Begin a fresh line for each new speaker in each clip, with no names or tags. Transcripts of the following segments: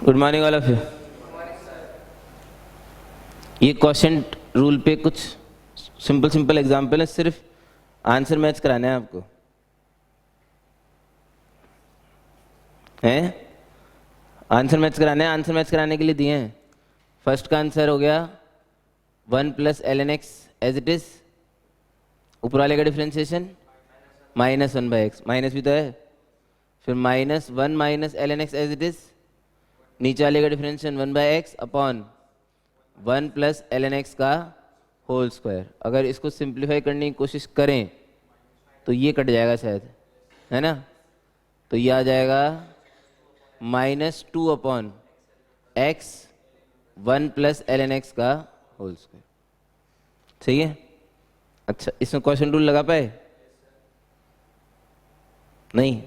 Good morning all of you. ये question rule पे कुछ सिंपल एग्जांपल है, सिर्फ आंसर मैच कराना है आपको, हैं? आंसर मैच कराना है। आंसर मैच कराने के लिए दिए हैं। फर्स्ट का आंसर हो गया 1 plus l n x as it is, ऊपर वाले का डिफ्रेंशिएशन -1/x, माइनस भी तो है, फिर -1 minus l n x as it is, नीचे वाले का differentiation 1/x upon 1 plus l n x का होल स्क्वायर। अगर इसको सिंप्लीफाई करने की कोशिश करें तो ये कट जाएगा शायद, है ना? तो ये आ जाएगा -2 upon x 1 plus l n x का होल स्क्वायर। सही है? अच्छा, इसमें क्वेश्चन रूल लगा पाए? नहीं,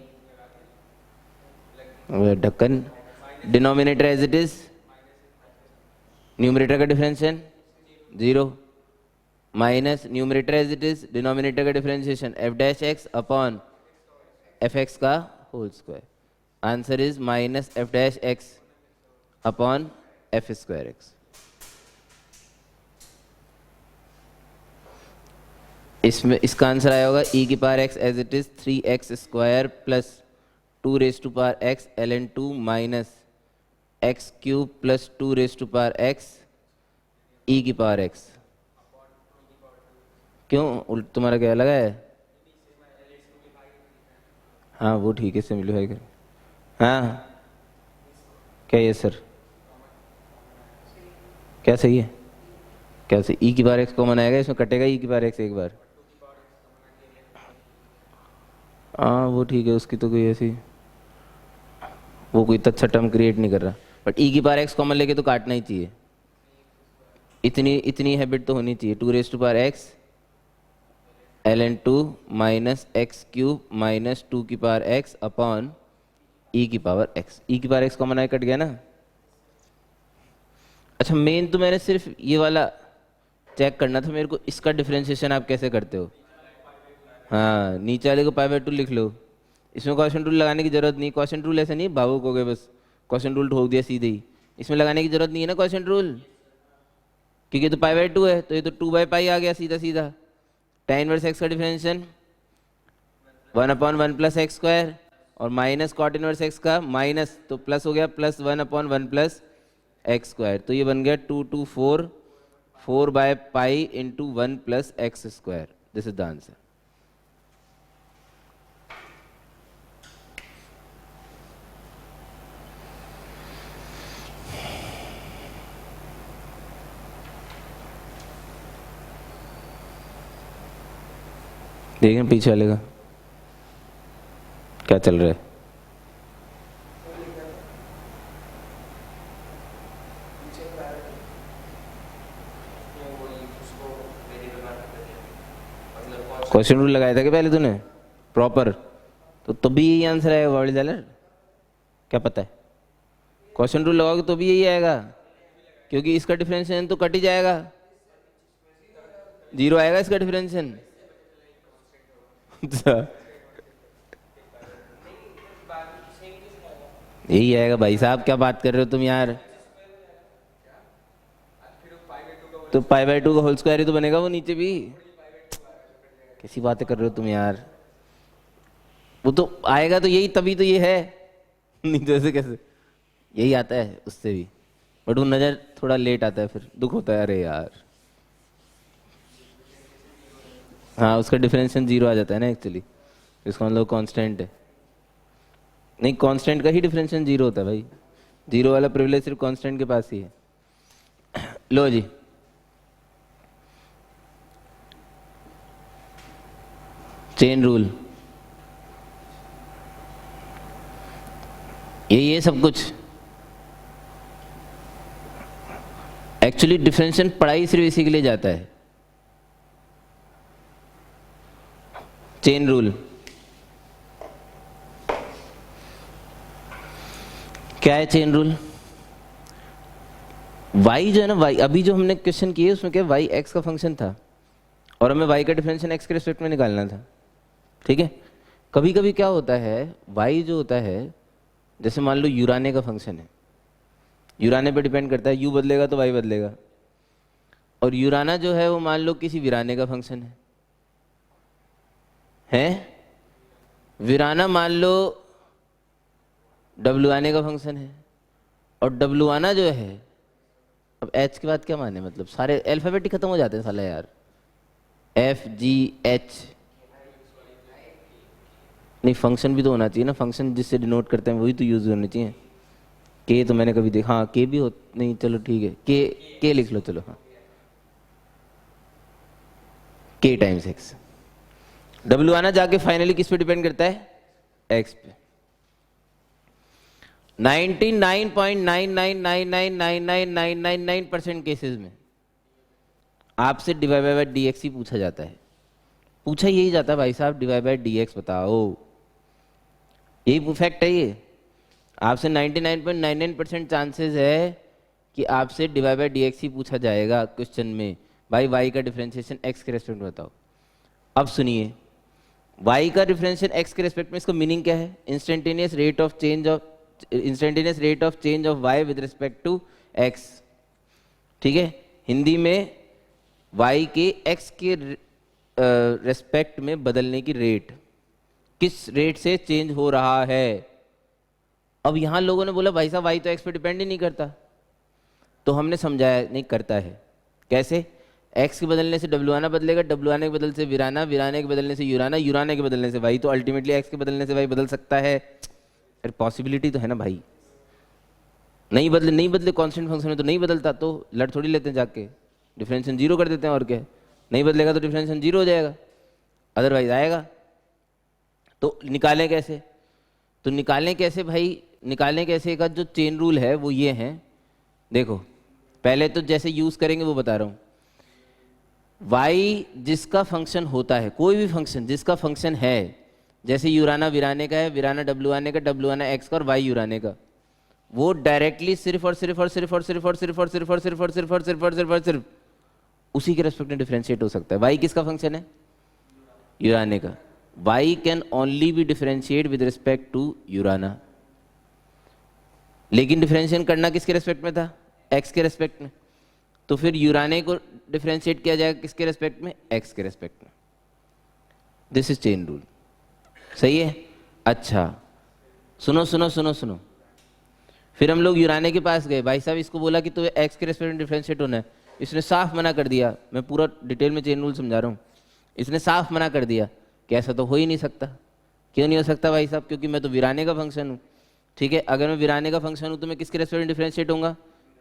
ढक्कन। Denominator as it is, numerator का differentiation 0 minus numerator as it is, denominator का डिफरेंशिएशन f' अपॉन fx का whole square. Answer is -f' upon f²x। इसमें इसका आंसर आया होगा e की power x as it is 3x² plus 2⁻x ln2 minus x³ plus 2⁻x e की power x। क्यों तुम्हारा क्या लगा है? हाँ वो ठीक है, सिंप्लीफाई कर। हाँ क्या ये सर, क्या सही है? क्या सही? e की पावर x कॉमन आएगा, इसमें कटेगा e की पावर x एक बार। हाँ वो ठीक है, उसकी तो कोई ऐसी वो कोई अच्छा टर्म क्रिएट नहीं कर रहा, बट e की पावर x कॉमन लेके तो काटना ही चाहिए। इतनी हैबिट तो होनी चाहिए। 2⁻x ln2 minus x³ minus 2 की पावर x अपॉन e की पावर x। e की पावर x कॉमन आए, कट गया ना? अच्छा, मेन तो मैंने सिर्फ ये वाला चेक करना था मेरे को, इसका डिफरेंशिएशन आप कैसे करते हो? हाँ, नीचे वाले को π/2 लिख लो। इसमें क्वेश्चन रूल लगाने की जरूरत नहीं। क्वेश्चन रूल ऐसा नहीं भावुक हो गए बस क्वेश्चन रूल ठोक दिया सीधे ही, इसमें लगाने की जरूरत नहीं है ना क्वेश्चन रूल, क्योंकि तो π/2 है, तो ये तो 2/π आ गया सीधा सीधा। tan इनवर्स x का डिफरेंशिएशन 1/1 प्लस x² और माइनस cot इनवर्स x का माइनस, तो प्लस हो गया प्लस 1/1 प्लस x²। तो ये बन गया 2 to 4 4/π into 1 plus x²। This is the answer. देखिए पीछे वाले का क्या चल रहा है। क्वेश्चन रूल लगाया था कि पहले तूने प्रॉपर? तो भी यही आंसर आएगा वर्ल्ड डॉलर, क्या पता है? क्वेश्चन रूल लगाओगे तो भी यही आएगा, क्योंकि इसका डिफरेंशिएशन तो कट ही जाएगा, 0 आएगा इसका डिफरेंशिएशन। यही आएगा भाई साहब, क्या बात कर रहे हो तुम यार? तो π/2 का होल स्क्वायर ही तो बनेगा वो नीचे भी। कैसी बातें कर रहे हो तुम यार? वो तो आएगा तो यही, तभी तो ये है। नहीं तो ऐसे कैसे? यही आता है उससे भी, बट वो नजर थोड़ा लेट आता है, फिर दुख होता है। अरे यार हाँ, उसका डिफरेंशिएशन 0 आ जाता है ना एक्चुअली, इसका मतलब कांस्टेंट है। नहीं, कांस्टेंट का ही डिफरेंशिएशन 0 होता है भाई, 0 वाला प्रिविलेज सिर्फ कांस्टेंट के पास ही है। लो जी, चेन रूल, ये सब कुछ एक्चुअली डिफरेंशिएशन पढ़ाई सिर्फ इसी के लिए जाता है। चेन रूल क्या है? चेन रूल y जो है ना, y अभी जो हमने क्वेश्चन किए उसमें क्या y x का फंक्शन था और हमें y का डिफरेंशिएशन x के रिस्पेक्ट में निकालना था, ठीक है? कभी कभी क्या होता है, y जो होता है, जैसे मान लो यूराने का फंक्शन है, यूराने पे डिपेंड करता है, यू बदलेगा तो वाई बदलेगा। और यूराना जो है वो मान लो किसी वीराने का फंक्शन है? वीराना मान लो डब्लू आने का फंक्शन है, और डब्लू आना जो है, अब एच के बाद क्या माने, मतलब सारे अल्फाबेट ही खत्म हो जाते हैं साला यार, एफ जी एच। नहीं, फंक्शन भी तो होना चाहिए ना, फंक्शन जिससे डिनोट करते हैं वही तो यूज होने चाहिए। के तो मैंने कभी देखा, हाँ के भी हो, नहीं चलो ठीक है, के लिख लो, चलो हाँ, के टाइम्स एक्स। डब्लू आना जाके फाइनली किस पे डिपेंड करता है? एक्स पे। 99.99999999% केसेस में आपसे डिवाइड बाय डी एक्स ही पूछा जाता है। पूछा यही जाता है भाई साहब डिवाइड बाय डी एक्स बताओ, यही फैक्ट है ये। आपसे 99.99% चांसेस है कि आपसे डिवाइड बाय डी एक्स ही पूछा जाएगा क्वेश्चन में। भाई वाई का डिफरेंशिएशन एक्स के रेस्पेक्ट में बताओ। अब सुनिए, वाई का डिफरेंशिएशन एक्स के रेस्पेक्ट में, इसका मीनिंग क्या है? Instantaneous rate of change of y with respect to x. ठीक है, हिंदी में वाई के एक्स के रेस्पेक्ट में बदलने की रेट, किस रेट से चेंज हो रहा है। अब यहां लोगों ने बोला भाई साहब वाई तो एक्स पे डिपेंड ही नहीं करता, तो हमने समझाया नहीं करता है। कैसे? एक्स के बदलने से डब्लू आना बदलेगा, डब्लू आने के बदल से वीराना, वीराने के बदलने से यूराना, यूराने के बदलने से वाई, तो अल्टीमेटली एक्स के बदलने से वाई बदल सकता है। अरे पॉसिबिलिटी तो है ना भाई, नहीं बदले कांस्टेंट फंक्शन में तो नहीं बदलता, तो लड़ थोड़ी लेते हैं जाके, डिफरेंशिएशन जीरो कर देते हैं, और क्या, नहीं बदलेगा तो डिफरेंशिएशन जीरो हो जाएगा, अदरवाइज आएगा। तो निकालें कैसे? तो निकालें कैसे भाई, निकालने कैसे का जो चेन रूल है वो ये है। देखो पहले तो जैसे यूज करेंगे वो बता रहा हूं। y जिसका फंक्शन होता है, कोई भी फंक्शन जिसका फंक्शन है, जैसे यूराना वीराने का है, वीराना डब्लू आने का, डब्लू आना एक्स का, और y यूराने का, वो डायरेक्टली सिर्फ और सिर्फ और सिर्फ और सिर्फ और सिर्फ और सिर्फ और सिर्फ और सिर्फ और सिर्फ और सिर्फ और सिर्फ उसी के रेस्पेक्ट में डिफरेंशिएट हो सकता है। y किसका फंक्शन है? यूराने का। y can only be differentiate with respect to यूराना, लेकिन डिफरेंशिएट करना किसके रेस्पेक्ट में था? x के रेस्पेक्ट में। तो फिर यूराने को डिफरेंशिएट किया जाएगा किसके रेस्पेक्ट में? x के रेस्पेक्ट में। दिस इज चेन रूल, सही है? अच्छा सुनो सुनो सुनो सुनो, फिर हम लोग यूराने के पास गए, भाई साहब इसको बोला कि तुम्हें x के रेस्पेक्ट में डिफरेंशिएट होना है, इसने साफ मना कर दिया। मैं पूरा डिटेल में चेन रूल समझा रहा हूँ। इसने साफ मना कर दिया कि ऐसा तो हो ही नहीं सकता। क्यों नहीं हो सकता भाई साहब? क्योंकि मैं तो वीराने का फंक्शन हूँ। ठीक है, अगर मैं वीराने का फंक्शन हूँ तो मैं किसके रेस्पेक्ट में डिफरेंशिएट होऊंगा?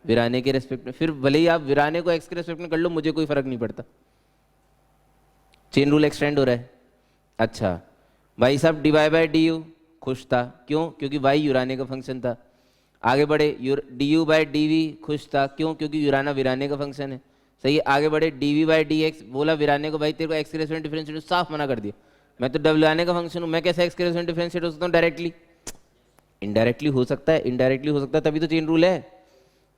वीराने के रेस्पेक्ट में। फिर भले ही आप वीराने को एक्स के रेस्पेक्ट में कर लो, मुझे कोई फर्क नहीं पड़ता, चेन रूल एक्सटेंड हो रहा है। अच्छा भाई साहब d y by d u खुश था, क्यों? क्योंकि वाई यूराने का फंक्शन था। आगे बढ़े, d u by d v खुश था, क्यों? क्योंकि यूराना वीराने का फंक्शन है। सही है, आगे बढ़े, d v by d x, बोला वीराने को भाई तेरे को एक्स के रेस्पेक्ट में डिफरेंशिएट, साफ मना कर दिया। मैं तो डब्ल्यू आने का फंक्शन हूँ, मैं कैसे एक्स के रेस्पेक्ट में डिफरेंशिएट हो सकता हूँ? डायरेक्टली, इनडायरेक्टली हो सकता है, इनडायरेक्टली हो सकता है, तभी तो चेन रूल है।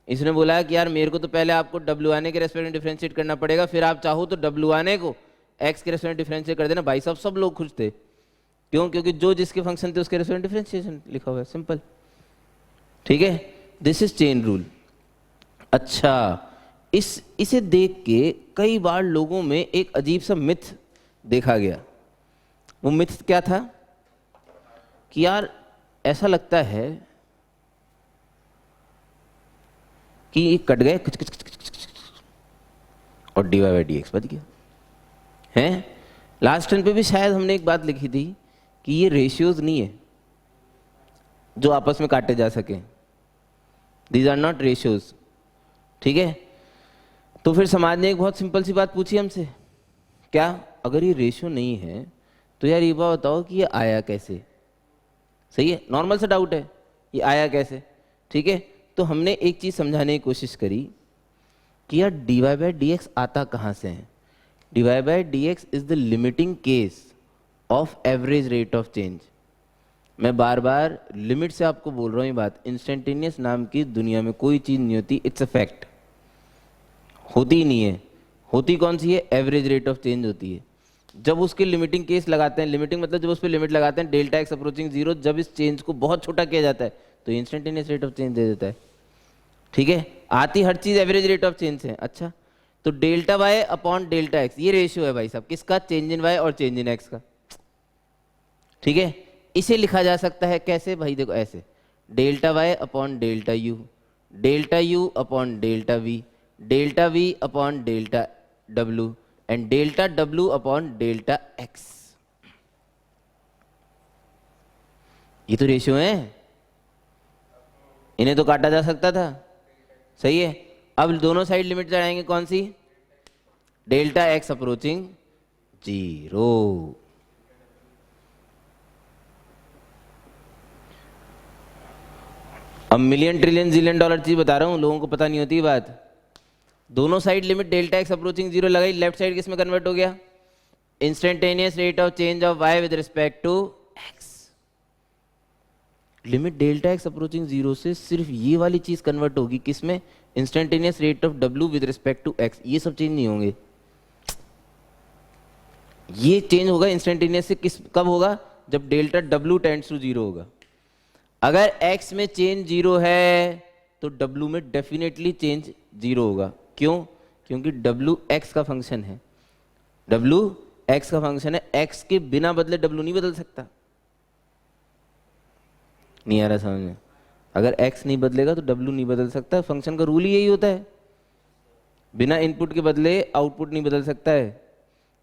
इसने बोला कि यार मेरे को तो पहले आपको डब्ल्यू आने के रेस्पेक्ट में डिफरेंशिएट करना पड़ेगा, फिर आप चाहो तो डब्ल्यू आने को एक्स के रेस्पेक्ट में डिफरेंशिएट कर देना। भाई साहब सब लोग खुश थे, क्यों? क्योंकि जो जिसके फंक्शन थे उसके रेस्पेक्ट में डिफरेंशिएशन लिखा हुआ है, सिंपल। ठीक है, दिस इज चेन रूल। अच्छा, इसे देख के कई बार लोगों में एक अजीब सा मिथ देखा गया। वो मिथ क्या था कि यार ऐसा लगता है कि ये कट गए कुछ कुछ कुछ कुछ कुछ और d y by d x बच गया है। लास्ट टर्न पे भी शायद हमने एक बात लिखी थी कि ये रेशियोज नहीं है जो आपस में काटे जा सके, दीज आर नॉट रेशियोज। ठीक है, तो फिर समाज ने एक बहुत सिंपल सी बात पूछी हमसे, क्या? अगर ये रेशियो नहीं है तो यार ये बात बताओ कि ये आया कैसे? सही है, नॉर्मल सा डाउट है, ये आया कैसे? ठीक है, तो हमने एक चीज समझाने की कोशिश करी कि यार d y by d x आता कहाँ से है? D y by d x is the limiting case of average rate of change. मैं बार बार लिमिट से आपको बोल रहा हूँ ये बात, इंस्टेंटेनियस नाम की दुनिया में कोई चीज नहीं होती, इट्स अ फैक्ट, होती ही नहीं है। होती कौन सी है? एवरेज रेट ऑफ चेंज होती है। जब उसके लिमिटिंग केस लगाते हैं, लिमिटिंग मतलब जब उस पर लिमिट लगाते हैं डेल्टा एक्स अप्रोचिंग जीरो, जब इस चेंज को बहुत छोटा किया जाता है तो इंस्टेंटेनियस रेट ऑफ चेंज दे देता है। ठीक है, आती हर चीज एवरेज रेट ऑफ चेंज से। अच्छा, तो delta Y upon delta x, ये रेशियो है भाई साहब किसका, चेंज इन वाई और चेंज इन एक्स का। ठीक है, इसे लिखा जा सकता है कैसे भाई, देखो ऐसे, delta Y upon delta U upon delta V upon delta W and delta W upon delta x. ये तो रेशियो है, इन्हें तो काटा जा सकता था। सही है, अब दोनों साइड लिमिट चढ़ाएंगे कौन सी, डेल्टा एक्स अप्रोचिंग 0। अब मिलियन ट्रिलियन जिलियन डॉलर चीज बता रहा हूं, लोगों को पता नहीं होती ये बात। दोनों side limit delta x approaching 0 लगाई, लेफ्ट साइड किस में कन्वर्ट हो गया, instantaneous rate of change of y with respect to x. Limit delta x approaching 0 से सिर्फ ये वाली चीज कन्वर्ट होगी किसमें, इंस्टेंटेनियस रेट ऑफ डब्ल्यू विद रिस्पेक्ट टू एक्स। ये सब चेंज नहीं होंगे, ये चेंज होगा इंस्टेंटेनियस से किस, कब होगा, जब डेल्टा डब्ल्यू टेंड्स टू 0 होगा। अगर x में चेंज 0 है तो w में डेफिनेटली चेंज 0 होगा। क्यों, क्योंकि w x का फंक्शन है, w x का फंक्शन है, x के बिना बदले w नहीं बदल सकता। नहीं आ रहा समझ में, अगर x नहीं बदलेगा तो w नहीं बदल सकता, फंक्शन का रूल ही यही होता है, बिना इनपुट के बदले आउटपुट नहीं बदल सकता है।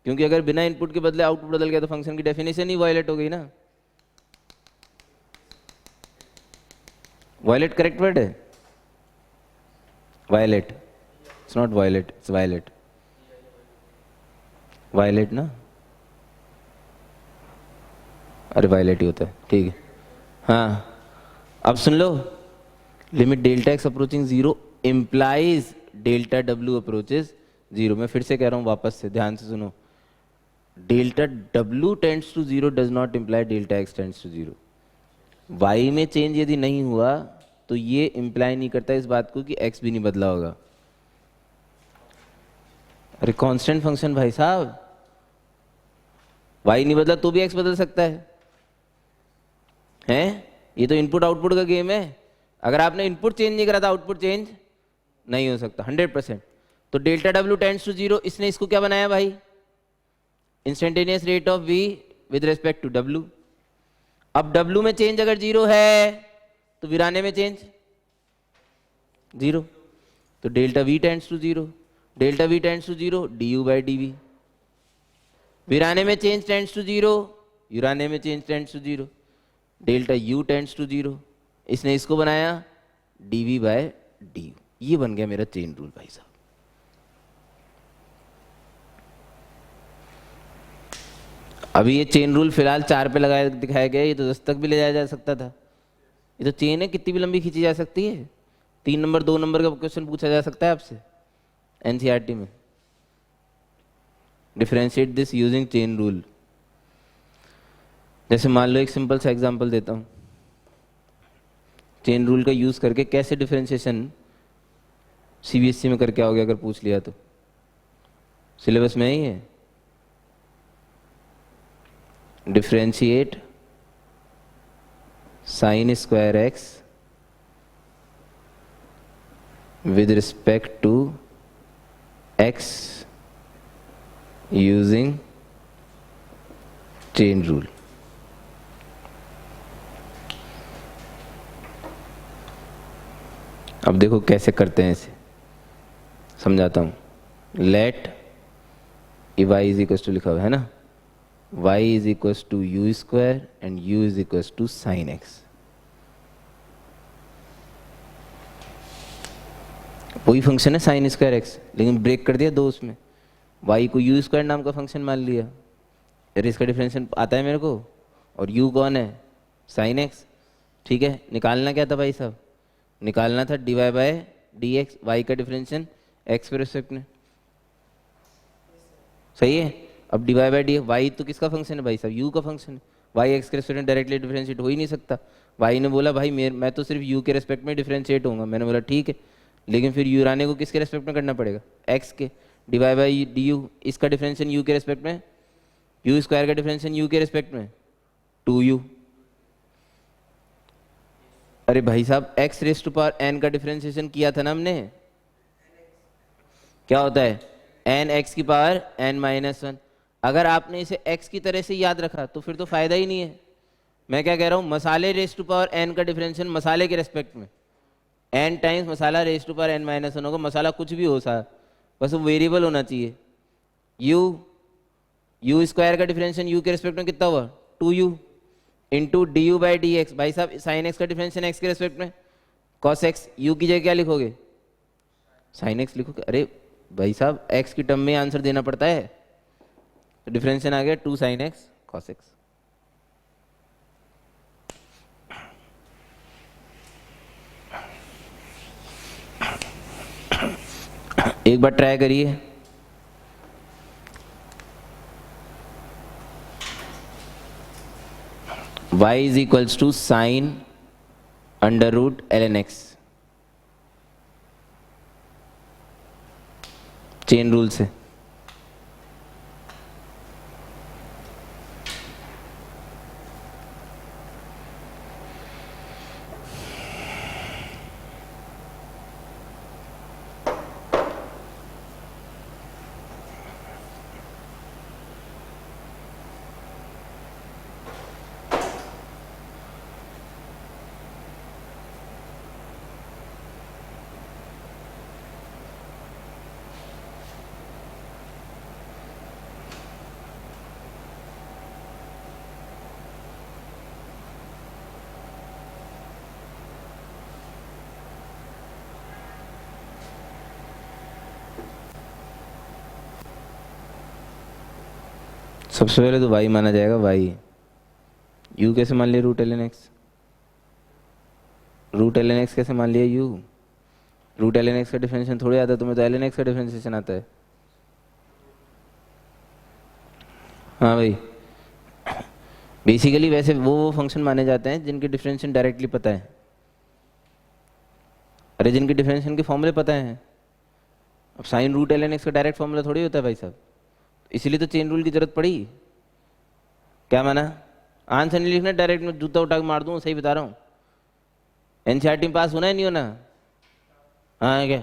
क्योंकि अगर बिना इनपुट के बदले आउटपुट बदल गया तो फंक्शन की डेफिनेशन ही वायलेट हो गई ना। वायलेट करेक्ट वर्ड है, violate, it's not violet, it's violate, violate ना, अरे वायलेट ही होता है, ठीक है। हाँ, अब सुन लो, limit delta x approaching 0 implies delta W approaches 0। मैं फिर से कह रहा हूं, वापस से ध्यान से सुनो, डेल्टा डब्ल्यू tends to 0 does not imply delta x tends to 0। y में चेंज यदि नहीं हुआ तो ये इंप्लाई नहीं करता इस बात को कि x भी नहीं बदला होगा। अरे कांस्टेंट फंक्शन भाई साहब, y नहीं बदला तो भी x बदल सकता है? ये तो इनपुट आउटपुट का गेम है। अगर आपने इनपुट चेंज नहीं करा था आउटपुट चेंज नहीं हो सकता 100%। तो डेल्टा डब्ल्यू टेंड्स टू 0, इसने इसको क्या बनाया भाई, instantaneous rate of v with respect to w। अब W में चेंज अगर 0 है तो वीराने में चेंज 0, तो delta V tends to 0, delta V tends to 0 du by dv। वीराने में चेंज टेंड्स टू 0, यूराने में change tends to 0, delta U tends to 0। इसने इसको बनाया dv बाय du। ये बन गया मेरा चेन रूल भाई साहब। अभी ये चेन रूल फिलहाल 4 पे लगाया दिखाया गया, ये तो 10 तक भी ले जाया जा सकता था। ये तो चेन है, कितनी भी लंबी खींची जा सकती है। 3 नंबर 2 नंबर का क्वेश्चन पूछा जा सकता है आपसे एनसीईआरटी में। Differentiate this using chain rule. जैसे मान लो एक सिंपल सा एग्जांपल देता हूं, चेन रूल का यूज करके कैसे डिफरेंशिएशन सीबीएसई में करके आओगे अगर पूछ लिया तो, सिलेबस में ही है। Differentiate sine square x with respect to x using chain rule. अब देखो कैसे करते हैं, इसे समझाता हूं। Let y is equal to लिखा हुआ है ना, y is equals to u square and u is equals to sin x। वही फंक्शन है sin स्क्वायर x, लेकिन ब्रेक कर दिया 2 उसमें, y को u स्क्वायर नाम का फंक्शन मान लिया। यार इसका डिफरेंशियल आता है मेरे को, और u कौन है, sin x। ठीक है, निकालना क्या था भाई साहब, निकालना था dy बाय dx, y का डिफरेंशियल x के रिस्पेक्ट में। सही है। अब डिवाइड बाई डी, वाई तो किसका फंक्शन है भाई साहब, यू का फंक्शन है। वाई एक्स के रेस्पेक्ट में डायरेक्टली डिफरेंशिएट हो ही नहीं सकता। वाई ने बोला भाई मैं तो सिर्फ यू के रेस्पेक्ट में डिफरेंशिएट होऊंगा। मैंने बोला ठीक है, लेकिन फिर यूराने को किसके रेस्पेक्ट में करना पड़ेगा, एक्स के। डिवाइड बाई डी यू, इसका डिफरेंशियल यू के रेस्पेक्ट में, यू स्क्वायर का डिफरेंशियल यू के रेस्पेक्ट में 2u। अरे भाई साहब x raise to power n का डिफरेंशिएशन किया था ना हमने, क्या होता है n x की पावर n माइनस वन। अगर आपने इसे x की तरह से याद रखा तो फिर तो फायदा ही नहीं है। मैं क्या कह रहा हूँ, मसाले रेस टू पावर n का डिफरेंशिएशन मसाले के रेस्पेक्ट में n टाइम्स मसाला raise to power n minus one होगा। मसाला कुछ भी हो सा, बस वो वेरिएबल होना चाहिए। u स्क्वायर का डिफरेंशिएशन u के रेस्पेक्ट में कितना हुआ 2u into D u by d x. भाई साहब साइन एक्स का डिफरेंशिएशन x के रेस्पेक्ट में cos x, u की जगह क्या लिखोगे साइन x लिखोगे। अरे भाई साहब x की टर्म में आंसर देना पड़ता है, तो डिफरेंशिएशन आ गया 2 sin x cos x। एक बार ट्राई करिए। y is equals to sine under root ln x, chain rule से। सबसे पहले तो y माना जाएगा y। u कैसे मान लिया root ln x, root ln x कैसे मान लिया u। रूट ln x का डिफरेंशिएशन थोड़ी आता है, तुम्हें तो ln x का डिफरेंशिएशन आता है। हाँ भाई, बेसिकली वैसे वो फंक्शन माने जाते हैं जिनके डिफरेंशिएशन डायरेक्टली पता है। अरे जिनके डिफरेंशिएशन के फॉर्मूले पता है। अब साइन रूट ln x का डायरेक्ट फॉर्मूला थोड़ी होता है भाई साहब, इसीलिए तो चेन रूल की जरूरत पड़ी। क्या माना, आंसर नहीं लिखना डायरेक्ट, में जूता उठा के मार दूं, सही बता रहा हूँ। एनसीईआरटी में पास होना है नहीं होना। हाँ क्या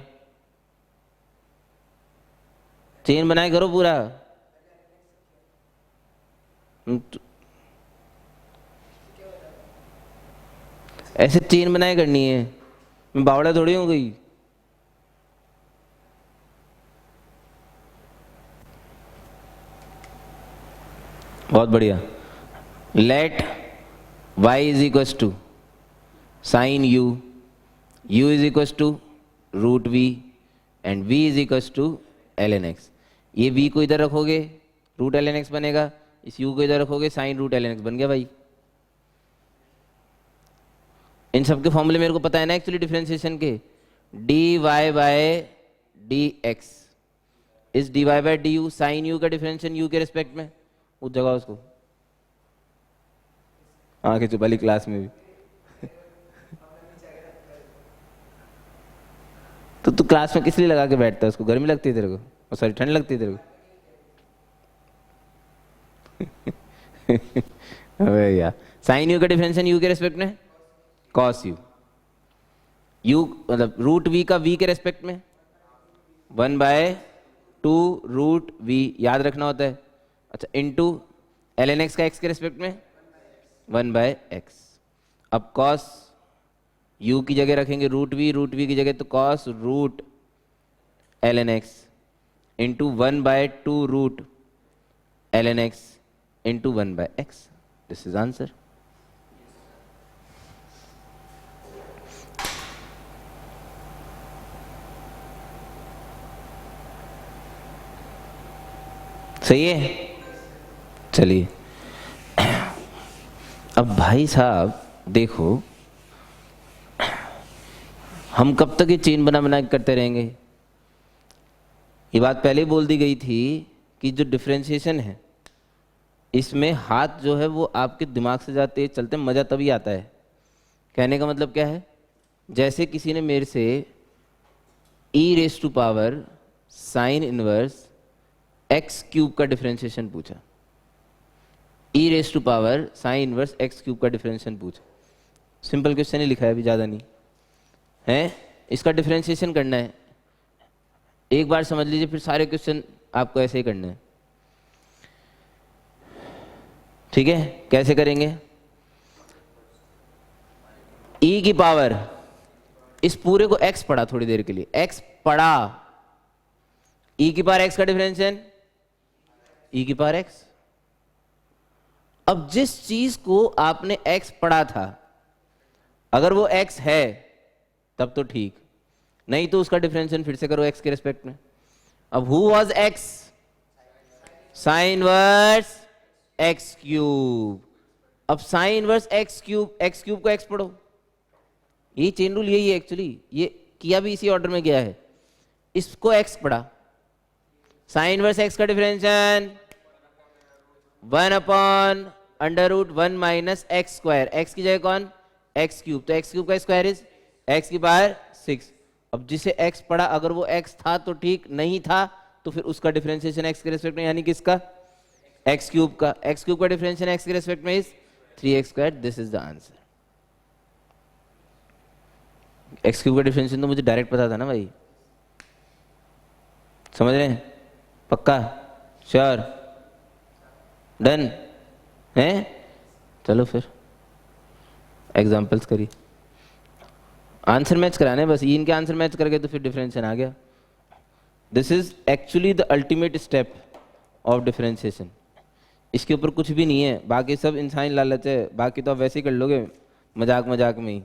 चेन बनाए करो पूरा। ऐसे चेन बनाए करनी है, मैं बावड़ा थोड़ी हो गई। बहुत बढ़िया। Let y is equal to sine u, u is equal to root v and v is equal to ln x। ये v को इधर रखोगे रूट ln x बनेगा, इस u को इधर रखोगे साइन रूट ln x बन गया भाई। इन सब के फॉर्मूले मेरे को पता है ना एक्चुअली डिफरेंशिएशन के। dy बाय dx इस dy by du, sine u का डिफरेंशिएशन u के रिस्पेक्ट में, उस जगह उसको आगे चुप वाली क्लास में भी तो तू क्लास में किस लिए लगा के बैठता है, उसको गर्मी लगती है तेरे को, और सॉरी ठंड लगती है तेरे को अबे यार, साइन यू का डिफरेंशिएशन यू के रेस्पेक्ट में कॉस यू, यू मतलब रूट वी का वी के रेस्पेक्ट में 1/2 रूट वी याद रखना होता है। अच्छा इंटू ln x का x के रेस्पेक्ट में 1/x। अब cos u की जगह रखेंगे रूट वी की जगह तो cos root ln x into 1/2 root ln x into 1/x। This is answer. सही है। चलिए अब भाई साहब देखो, हम कब तक ये चेन बना करते रहेंगे। ये बात पहले ही बोल दी गई थी कि जो डिफरेंशिएशन है इसमें हाथ जो है वो आपके दिमाग से जाते चलते मज़ा तभी आता है। कहने का मतलब क्या है, जैसे किसी ने मेरे से e⁻⁴ साइन इनवर्स x³ का डिफरेंशिएशन पूछा, e⁻⁴ साइन इनवर्स x³ का डिफरेंशिएशन पूछा। सिंपल क्वेश्चन ही लिखा है, अभी ज़्यादा नहीं है। इसका डिफरेंशिएशन करना है, एक बार समझ लीजिए, फिर सारे क्वेश्चन आपको ऐसे ही करने हैं। ठीक है, कैसे करेंगे? e की पावर, इस पूरे को x पढ़ा थोड़ी देर के लिए, x पढ़ा, e की पावर x का डिफरेंशिएशन e की पावर x। अब जिस चीज को आपने x पढ़ा था, अगर वो x है तब तो ठीक, नहीं तो उसका डिफरेंशिएशन फिर से करो x के रिस्पेक्ट में। अब who was x? Sine inverse x cube. अब साइन इनवर्स x क्यूब को x पढ़ो, ये चेन रूल यही है एक्चुअली, ये किया भी इसी ऑर्डर में गया है। इसको x पढ़ा, साइन इनवर्स x का differentiation 1/√1 minus x square, x की जगह कौन? x क्यूब, तो x क्यूब का स्क्वायर इज x की पावर 6। अब जिसे x पढ़ा, अगर वो x था तो ठीक, नहीं था तो फिर उसका डिफरेंशिएशन x के रिस्पेक्ट में, यानी किसका? x क्यूब का। x क्यूब का डिफरेंशिएशन x के रिस्पेक्ट में is 3x square. This is the answer. x cube का डिफरेंशिएशन तो मुझे डायरेक्ट पता था ना भाई, समझ रहे हैं? पक्का? श्योर? डन है? चलो फिर एग्जांपल्स करिए, आंसर मैच कराने बस, इनके आंसर मैच करके तो फिर डिफरेंशिएशन आ गया। This is actually the ultimate step of differentiation. इसके ऊपर कुछ भी नहीं है, बाकी सब इंसानी लालच है, बाकी तो आप वैसे ही कर लोगे मजाक मजाक में ही।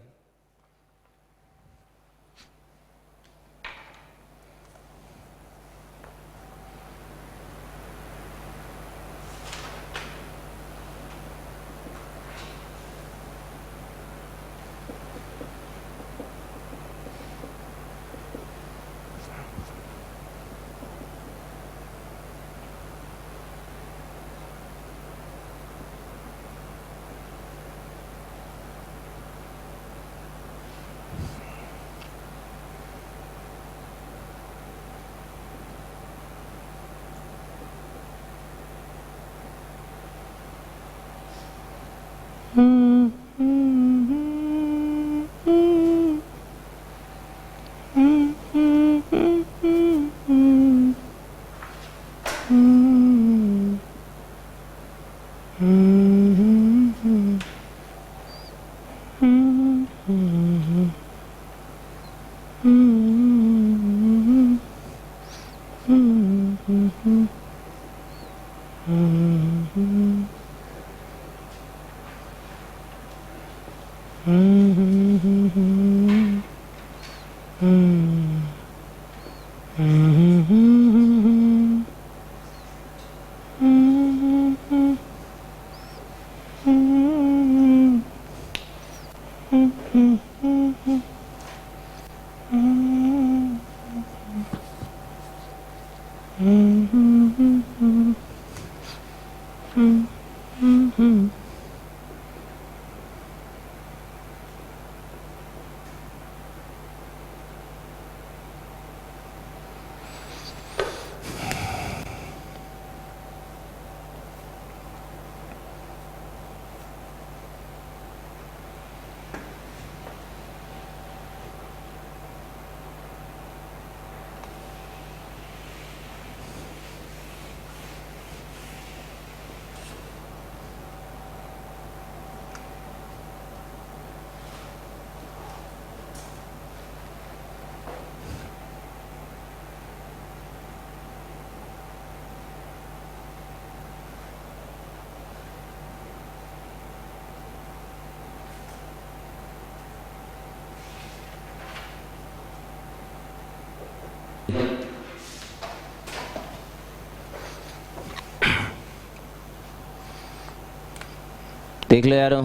देख लो यारो,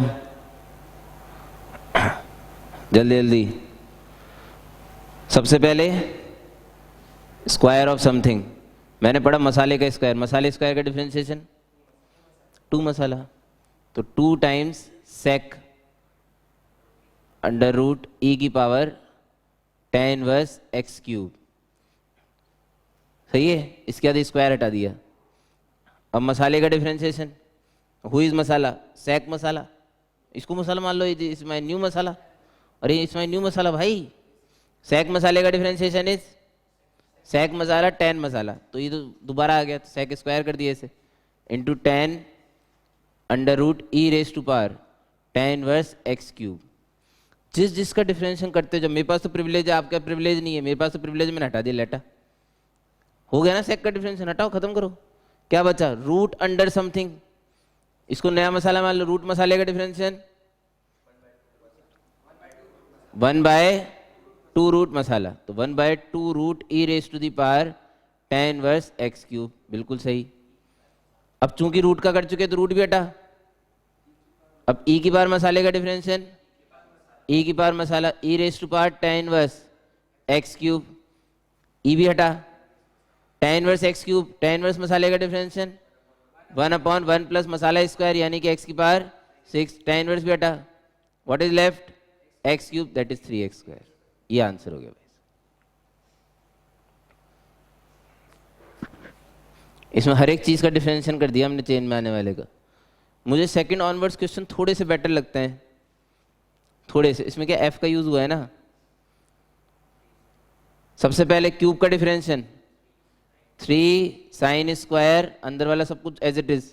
जल्दी जल्दी। सबसे पहले स्क्वायर ऑफ समथिंग, मैंने पढ़ा मसाले का स्क्वायर, मसाले स्क्वायर का डिफरेंशिएशन 2 मसाला, तो 2 टाइम्स सेक √e की power tan inverse x cube. सही है, इसके बाद स्क्वायर हटा दिया। अब मसाले का डिफरेंशिएशन, हु इज मसाला? सेक मसाला, इसको मसाला मान लो, इस माई न्यू मसाला, और ये इस माई न्यू मसाला भाई। सेक मसाले का डिफरेंशिएशन इज सेक मसाला टेन मसाला, तो ये तो दोबारा आ गया, तो सेक स्क्वायर कर दिया इसे, into ten under root e raise to power ten inverse x cube. जिस जिसका डिफरेंशिएशन करते हो, जब मेरे पास तो प्रिविलेज है, आपका प्रिविलेज नहीं है, मेरे पास तो प्रिविलेज, मैंने हटा दिया लेटा, हो गया ना सेक का डिफरेंशिएशन, हटाओ खत्म करो। क्या बचा? रूट अंडर समथिंग, इसको नया मसाला मान लो। रूट मसाले का डिफरेंशिएशन 1/2 रूट मसाला, तो 1/2 root e raise to the power ten inverse x cube, बिल्कुल सही। अब चूंकि रूट का कर चुके तो रूट भी हटा। अब ई की पावर मसाले का डिफरेंशिएशन, ई की पावर मसाला e raise to power ten inverse x cube, e भी हटा, tan inverse x cube, tan inverse मसाले का डिफरेंशिएशन 1/1 प्लस मसाला स्क्वायर यानी कि एक्स की पावर 6, टेन इनवर्स भी हटा, what is left? X cube, that is 3x square. ये आंसर हो गया भाई। इसमें हर एक चीज का डिफरेंशिएशन कर दिया हमने चेन में आने वाले का। मुझे सेकंड ऑनवर्ड्स क्वेश्चन थोड़े से बेटर लगते हैं, थोड़े से। इसमें क्या f का यूज हुआ है ना। सबसे पहले क्यूब का डिफरेंशिएशन 3 साइन स्क्वायर, अंदर वाला सब कुछ एज इट इज,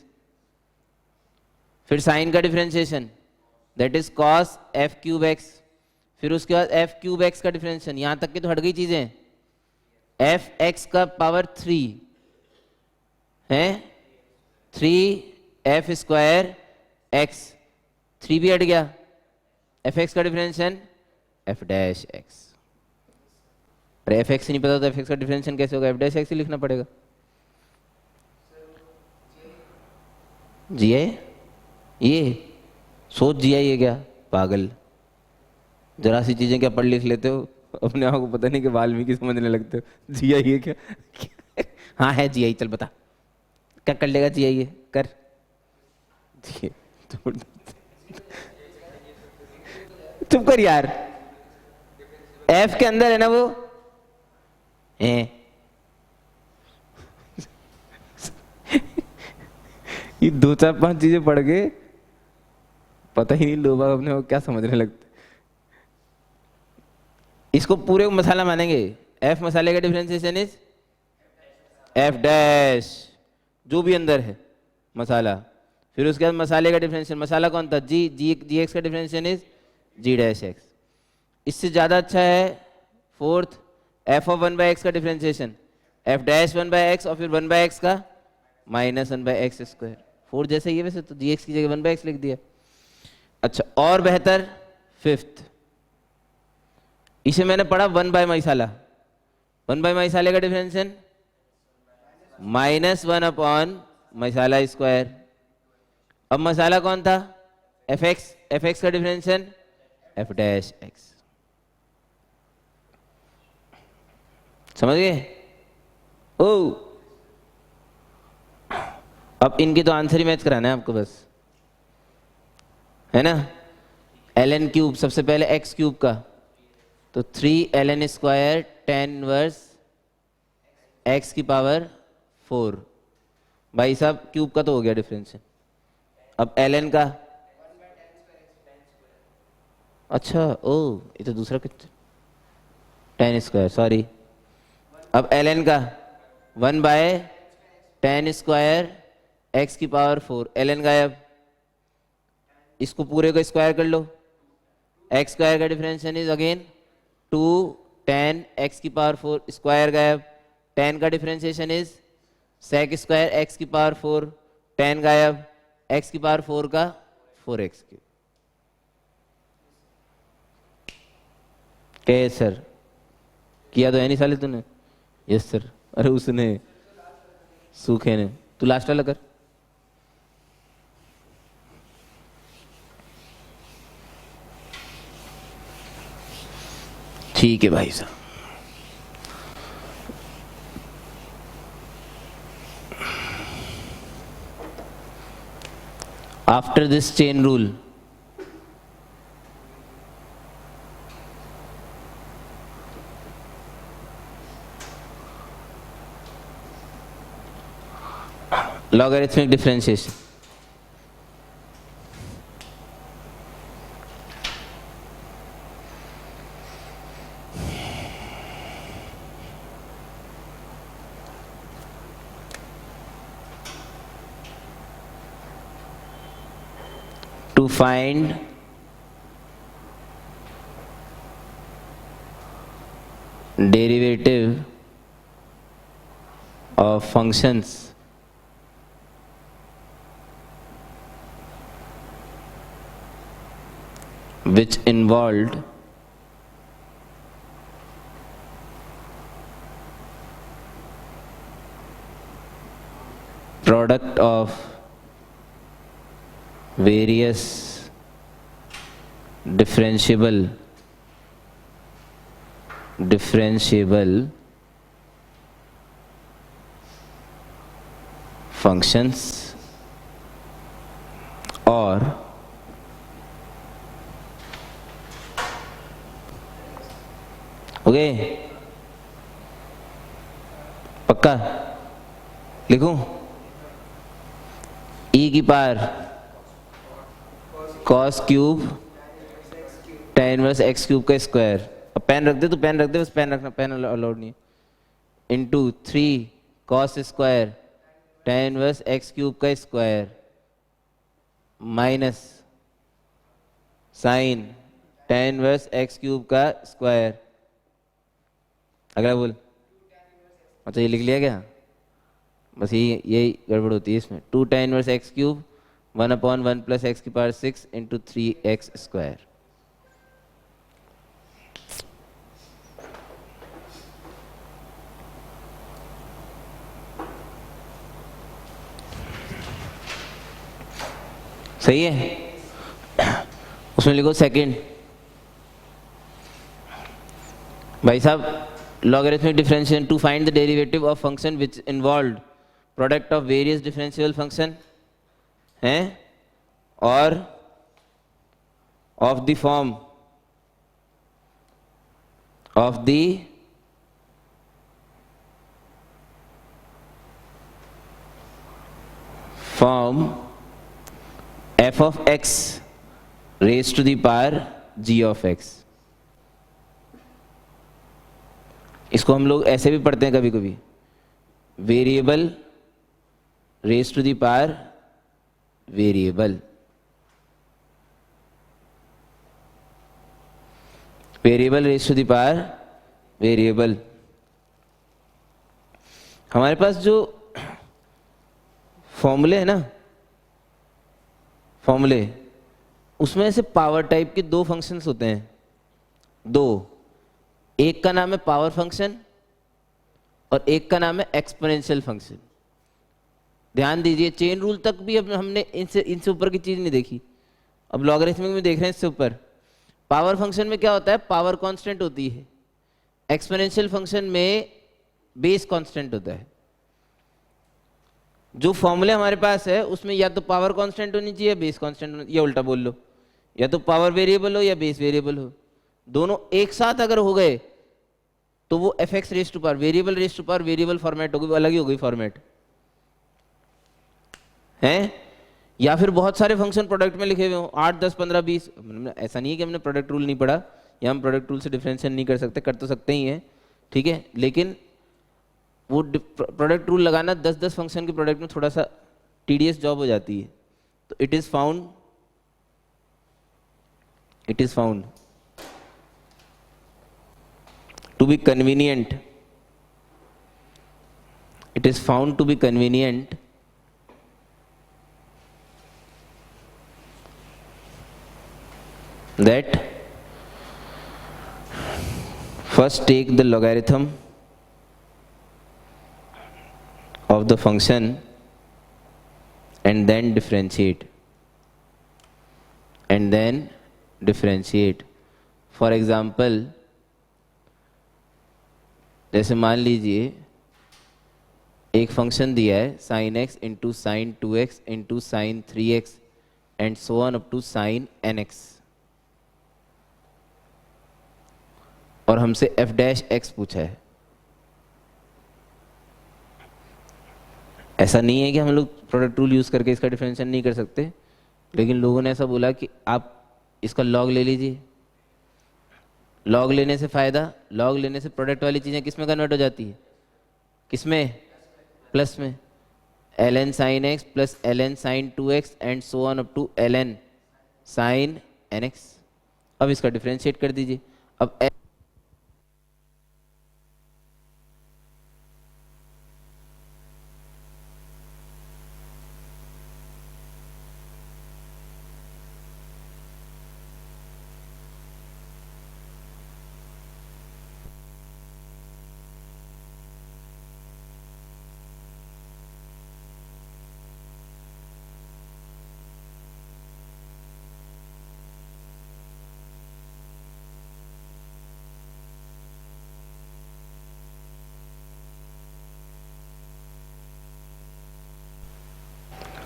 फिर साइन का differentiation that is cos F cube x, फिर उसके बाद एफ क्यूब एक्स का डिफरेंशिएशन। यहां तक की तो हट गई चीजें। एफ एक्स का पावर 3 है 3 एफ स्क्वायर एक्स, 3 भी हट गया। एफ एक्स का डिफरेंशिएशन एफ डैश एक्स। अरे एफ एक्स नहीं पता तो एफ एक्स का डिफरेंशिएशन कैसे होगा? एफ डैश एक्स ही लिखना पड़ेगा। जी आई, ये सोच जी आई है क्या पागल? जरा सी चीजें क्या पढ़ लिख लेते हो, अपने आप को पता नहीं कि वाल्मीकि समझने लगते हो। जी आई है क्या? हाँ है जी आई, चल बता क्या कर लेगा जी आई है, कर। चुप कर यार, एफ के अंदर है ना वो है। ये 2 4 5 चीजें पढ़ के पता ही नहीं लोग अपने को क्या समझने लगते। इसको पूरे मसाला मानेंगे। एफ मसाले का डिफरेंशिएशन इज एफ डैश, जो भी अंदर है मसाला। फिर उसके बाद मसाले का डिफरेंशिएशन, मसाला कौन था? जी, जी एक्स का differentiation is g dash x. इससे ज्यादा अच्छा है फोर्थ, एफ ऑफ 1/x का डिफरेंशिएशन एफ डैश 1/x, और फिर 1/x का माइनस 1/x स्क्वायर। फोर्थ जैसे ये, वैसे तो जी एक्स की जगह 1/x लिख दिया। अच्छा, और बेहतर फिफ्थ, इसे मैंने पढ़ा 1/मसाला। 1/मसाले का डिफरेंशिएशन -1 मसाला स्क्वायर। अब मसाला कौन था? एफ एक्स, एफ एक्स का डिफरेंशिएशन एफ डैश एक्स। समझ गए? ओ, अब इनके तो आंसर ही मैच कराना है आपको बस, है ना। ln क्यूब, सबसे पहले x क्यूब का, तो 3 ln square tan inverse x की पावर 4। भाई साहब क्यूब का तो हो गया डिफरेंशिएशन। अब ln का, अच्छा ओ ये तो दूसरा कितना, टेन स्क्वायर, सॉरी। अब ln का 1/10 स्क्वायर x की पावर 4, ln गायब। इसको पूरे को स्क्वायर कर लो, x स्क्वायर का डिफरेंशिएशन इज अगेन 2 10 x की पावर 4, स्क्वायर गायब। 10 का differentiation is sec square x की पावर 4, 10 गायब, x की पावर 4 का 4x क्यूब। क्या सर किया तो है नहीं साले तूने? Yes sir. अरे उसने, सूखे ने, तू लास्ट वाला कर। ठीक है भाई साहब। After this chain rule, logarithmic differentiation, to find derivative of functions which involved product of various differentiable functions or okay पक्का लिखूं e की पावर cos cube tan inverse x cube का स्क्वायर। अब पेन रख दे तो पेन रख दे, बस पेन रखना, पेन अलाउड नहीं, into 3 cos square tan inverse x cube का square minus sine tan inverse x cube का स्क्वायर। अगला बोल। अच्छा ये लिख लिया क्या? बस यही गड़बड़ होती है इसमें। 2 tan inverse x cube 1/1 plus x की पावर 6 इंटू 3x स्क्वायर। सही है? उसमें लिखो सेकंड। भाई साहब logarithmic differentiation to find the derivative of function which involved product of various differentiable function हैं और of the form f of x raised to the power g of x। इसको हम लोग ऐसे भी पढ़ते हैं कभी कभी, variable raise to the power variable, variable raise to the power variable. हमारे पास जो फॉर्मूले है ना, फॉर्मूले, उसमें से पावर टाइप के दो फंक्शंस होते हैं, दो। एक का नाम है पावर फंक्शन और एक का नाम है एक्सपोनेंशियल फंक्शन। ध्यान दीजिए, चेन रूल तक भी अब हमने इनसे ऊपर की चीज नहीं देखी, अब लॉगरिथमिक में देख रहे हैं इससे ऊपर। पावर फंक्शन में क्या होता है? पावर कांस्टेंट होती है। एक्सपोनेंशियल फंक्शन में बेस कांस्टेंट होता है। जो फॉर्मूले हमारे पास है उसमें या तो पावर कांस्टेंट होनी चाहिए, बेस कांस्टेंट, या उल्टा बोल लो, या तो पावर वेरिएबल हो या बेस वेरिएबल हो। दोनों एक साथ अगर हो गए तो वो f x raise to power variable raise to power variable format होगी, अलग ही हो गई फॉर्मेट है। या फिर बहुत सारे फंक्शन प्रोडक्ट में लिखे हुए हो, 8, 10, 15, 20। ऐसा नहीं है कि हमने प्रोडक्ट रूल नहीं पढ़ा या हम प्रोडक्ट रूल से डिफरेंशिएट नहीं कर सकते, कर तो सकते ही हैं, ठीक है, लेकिन वो प्रोडक्ट रूल लगाना 10-10 फंक्शन के प्रोडक्ट में थोड़ा सा टीडियस जॉब हो जाती है। तो it is found to be convenient, it is found to be convenient that first take the logarithm of the function and then differentiate, for example, जैसे मान लीजिए एक फंक्शन दिया है sin x into sine 2x into sine 3x and so on up to sin nx, और हमसे f dash x पूछा है। ऐसा नहीं है कि हम लोग प्रोडक्ट रूल यूज करके इसका डिफरेंशिएशन नहीं कर सकते, लेकिन लोगों ने ऐसा बोला कि आप इसका log ले लीजिए। लॉग लेने से फायदा, लॉग लेने से प्रोडक्ट वाली चीजें किस में कन्वर्ट हो जाती है? किसमें? प्लस में। ln sin x plus ln sin 2x and so on up to ln sine n x. अब इसका डिफ्रेंशिएट कर दीजिए। अब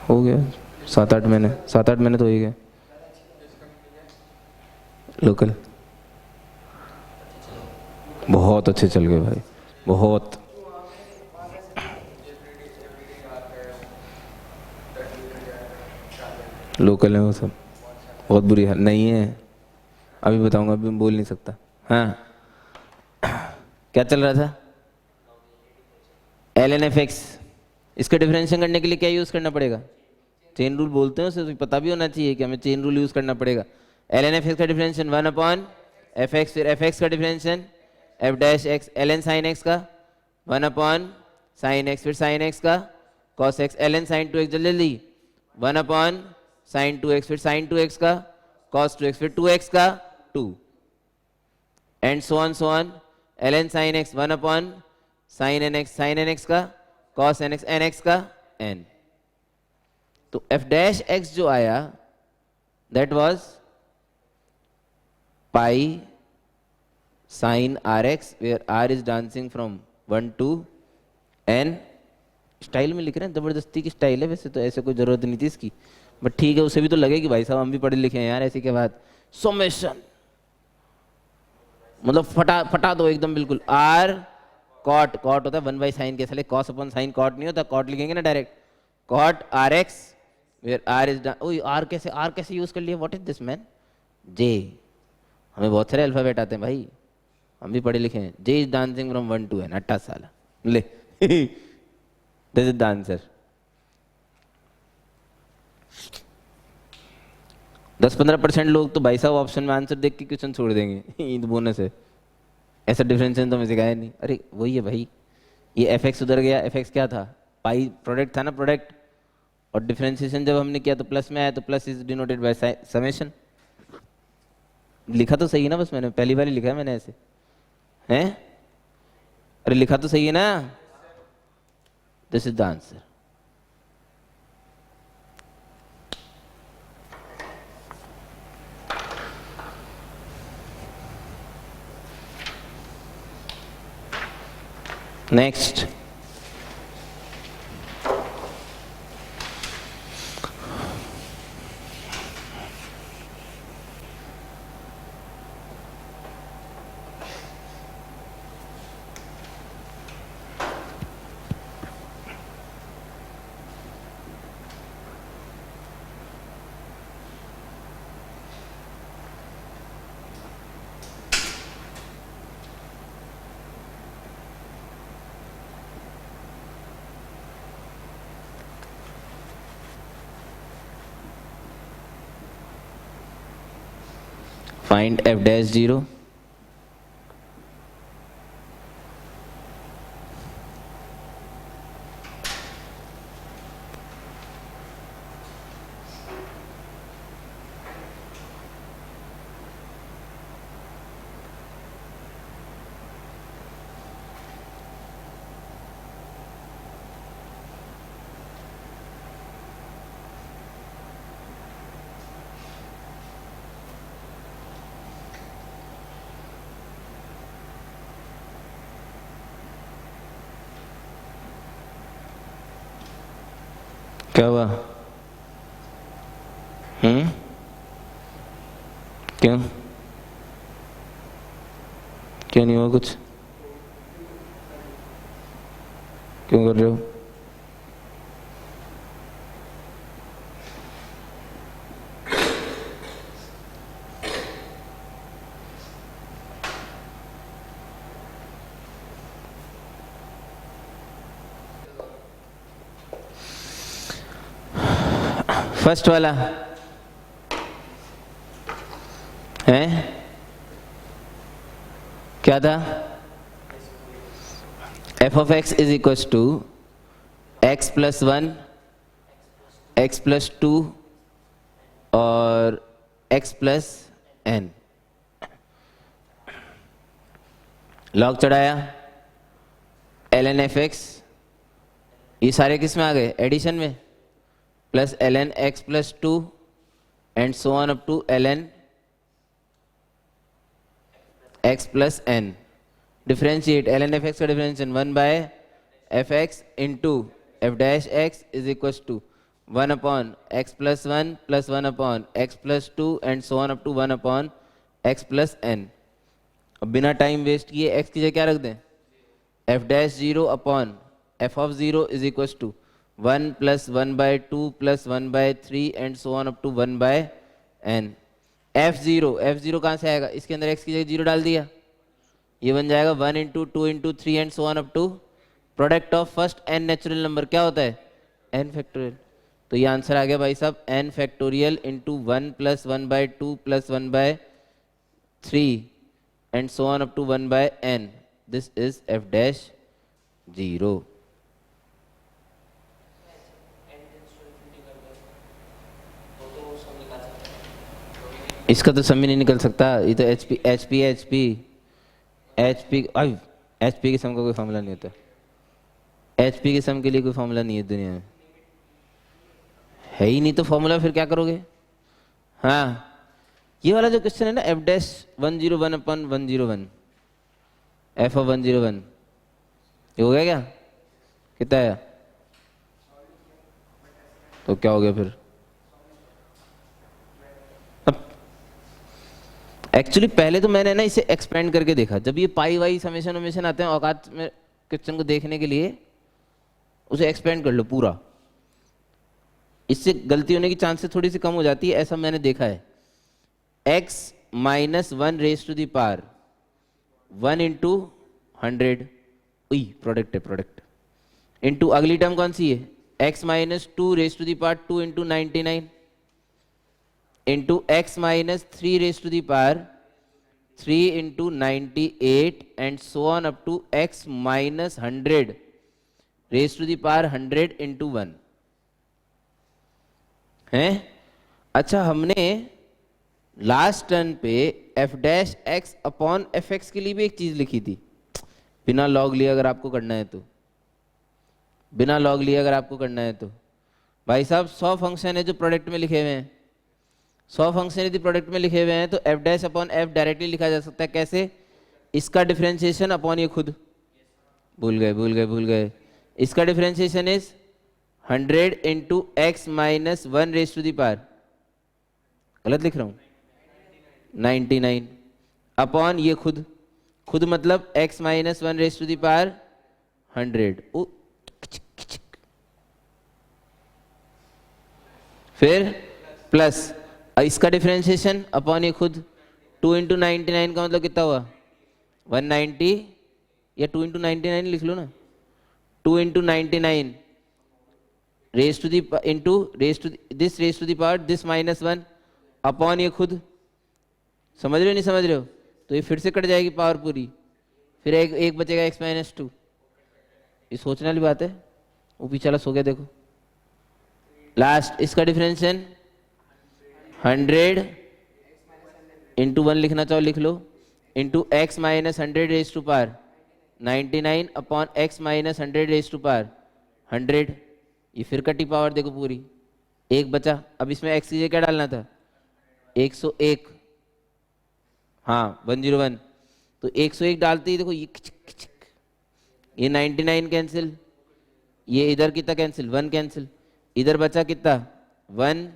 हो गया 7-8 महीने, 7-8 महीने तो हो ही गए। लोकल बहुत अच्छे चल गए भाई, बहुत। लोकल है वो सब, बहुत बुरी हाल नहीं है। अभी बताऊंगा, अभी मैं बोल नहीं सकता। हाँ क्या चल रहा था? L n f x. इसका डिफरेंशिएशन करने के लिए क्या यूज़ करना पड़ेगा? चेन रूल बोलते हैं उसे, तो पता भी होना चाहिए कि हमें चेन रूल यूज़ करना पड़ेगा। एल एन एफ एक्स का डिफरेंशिएशन 1 अपॉन एफ एक्स, फिर एफ एक्स का differentiation f dash x, l n sine x का 1 अपॉन साइन एक्स, फिर साइन एक्स का cos x, l n sine 2x जल्दी जल्दी 1 अपॉन साइन 2x, फिर sign 2x का कॉस 2x, फिर 2x का 2 and so on l n sine x 1 upon sine n x का कॉस एन एक्स का एन। तो एफ डैश एक्स जो आया that was pi sine r x, where are is dancing from 1 to n। Style में लिख रहे हैं, जबरदस्ती की स्टाइल है, वैसे तो ऐसे कोई जरूरत नहीं थी इसकी, बट ठीक है, उसे भी तो लगे कि भाई साहब हम भी पढ़े लिखे हैं यार। ऐसी के बाद सोमेशन मतलब फटा फटा दो एकदम बिल्कुल। आर कॉट, कॉट होता है 1/sin के, साले कॉस अपॉन साइन कॉट नहीं होता, कॉट लिखेंगे ना direct. Cot R x where are is, ओए आर कैसे यूज कर लिया? What is this man? J, हमें बहुत सारे अल्फाबेट आते हैं भाई, हम भी पढ़े लिखे हैं। J is dancing from 1 to n, 8 साल ले दिस इज द आंसर। 10-15% लोग तो भाई साहब ऑप्शन में आंसर देख के क्वेश्चन छोड़ देंगे ईद बोनस है। ऐसा डिफरेंशिएशन तो हमें सिखाया नहीं। अरे वही है भाई, ये एफ एक्स उधर गया, एफ एक्स क्या था? पाई प्रोडक्ट था ना, प्रोडक्ट। और डिफरेंशिएशन जब हमने किया तो प्लस में आया, तो plus is denoted by summation. लिखा तो सही है ना? बस मैंने पहली बार ही लिखा है मैंने ऐसे, हैं? अरे लिखा तो सही है ना? This is the answer. Next, find f dash 0। क्या हुआ? क्यों क्यों नहीं हुआ कुछ? क्यों कर रहे हो? फर्स्ट वाला हैं? क्या था? F of x is equal to x plus 1, x plus 2 और एक्स प्लस एन। लॉग चढ़ाया, एल एन एफ एक्स, ये सारे किस में आ गए? एडिशन में, plus l n x plus 2 and so on up to l n x plus n. Differentiate l n f x का differentiation 1 by f x into f dash x is equal to 1 upon x plus 1 plus 1 upon x plus 2 and so on up to 1 upon x plus n. अब बिना time waste किए x की जगह क्या रख दें? F dash 0 upon f of 0 is equal to 1 plus 1 by 2 plus 1 by 3 and so on up to 1 by n. F0 कहाँ से आएगा? इसके अंदर x की जगह 0 डाल दिया, ये बन जाएगा 1 into 2 into 3 and so on up to product of first n natural number क्या होता है? n factorial. तो ये आंसर आ गया भाई साहब n factorial into 1 plus 1 by 2 plus 1 by 3 and so on up to 1 by n। This is f dash 0। इसका तो सम ही नहीं निकल सकता, ये तो एच पी के सम का कोई फॉर्मूला नहीं होता। एच पी के सम के लिए कोई फॉर्मूला नहीं है दुनिया में, है ही नहीं तो फॉर्मूला फिर क्या करोगे? हाँ, ये वाला जो क्वेश्चन है ना, F dash 101 upon 101, F of 101, ये हो गया क्या? कितना आया? तो क्या हो गया फिर? एक्चुअली पहले तो मैंने ना इसे एक्सपेंड करके देखा, जब ये पाई वाई समेशन वमेशन आते हैं औकात में क्वेश्चन को देखने के लिए, उसे एक्सपेंड कर लो पूरा, इससे गलती होने की चांसेस थोड़ी सी कम हो जाती है, ऐसा मैंने देखा है। x minus 1 raise to the power 1 into 100, product है प्रोडक्ट, इंटू अगली टर्म कौन सी है? x minus 2 raise to the power 2 into 99 into x minus 3 raise to the power 3 into 98 and so on up to x minus 100 raise to the power 100 into 1 है। अच्छा, हमने last term पे f dash x upon f x के लिए भी एक चीज लिखी थी, बिना लॉग लिए अगर आपको करना है तो, बिना लॉग लिए अगर आपको करना है तो भाई साहब 100 फंक्शन है जो प्रोडक्ट में लिखे हुए हैं, 100 फंक्शन यदि प्रोडक्ट में लिखे हुए हैं तो f dash upon F directly लिखा जा सकता है। कैसे? इसका डिफरेंशिएशन अपॉन ये खुद, भूल गए, इसका differentiation is 100 into x minus 1 raise to the power, गलत लिख रहा हूं, 99 अपॉन ये खुद मतलब x minus 1 raise to the power 100। फिर प्लस इसका डिफरेंशिएशन अपॉन ये खुद, 2 इंटू 99 का मतलब कितना हुआ? 190, या 2 इंटू 99 लिख लो ना, 2 into 99 raise to the into raise to this raise to the power this minus 1 upon ये खुद। समझ रहे हो नहीं समझ रहे हो? तो ये फिर से कट जाएगी पावर पूरी, फिर एक बचेगा x माइनस 2। ये सोचने वाली बात है, वो पीछे वाला सो गया देखो। लास्ट इसका डिफरेंशिएशन 100 इंटू 1 लिखना चाहो लिख लो, into x minus 100 raise to power 99 upon x minus 100 raise to power 100। ये फिर कटी पावर देखो पूरी, एक बचा। अब इसमें एक्स की जगह क्या डालना था? 101, हाँ 101, तो 101 डालते ही देखो ये 99 कैंसिल, ये इधर कितना कैंसिल, 1 कैंसिल, इधर बचा कितना 1,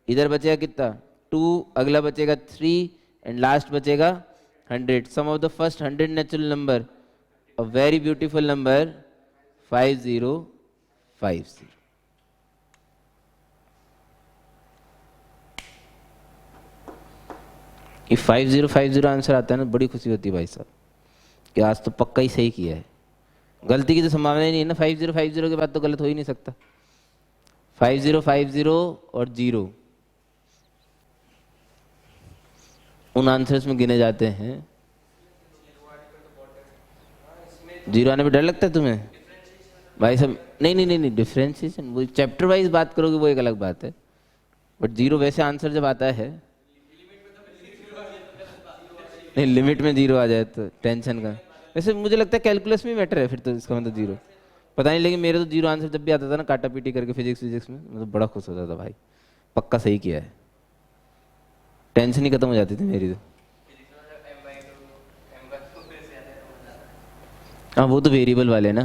इधर बचेगा कितना 2, अगला बचेगा 3 एंड लास्ट बचेगा 100। Sum of the first 100 natural number, a very beautiful number 5050। ये 5050 आंसर आता है ना, बड़ी खुशी होती है भाई साहब कि आज तो पक्का ही सही किया है। गलती की तो संभावना ही नहीं है ना, 5050 के बाद तो गलत हो ही नहीं सकता। 5050 और 0, उन आंसर्स में गिने जाते हैं। जीरो आने पे डर लगता है तुम्हें भाई सब? नहीं नहीं नहीं नहीं, डिफरेंशिएशन वो चैप्टर वाइज बात करोगे वो एक अलग बात है, बट जीरो वैसे आंसर जब आता है, नहीं लिमिट में जीरो आ जाए तो टेंशन का। वैसे मुझे लगता है कैलकुलस में मैटर है फिर तो इसका मतलब जीरो, पता नहीं, लेकिन मेरे तो जीरो आंसर जब भी आता था ना काटा पीटी करके फिजिक्स में, मतलब बड़ा खुश होता था भाई, पक्का सही किया है, टेंशन ही खत्म हो जाती थी मेरी तो। हाँ वो तो वेरिएबल वाले ना,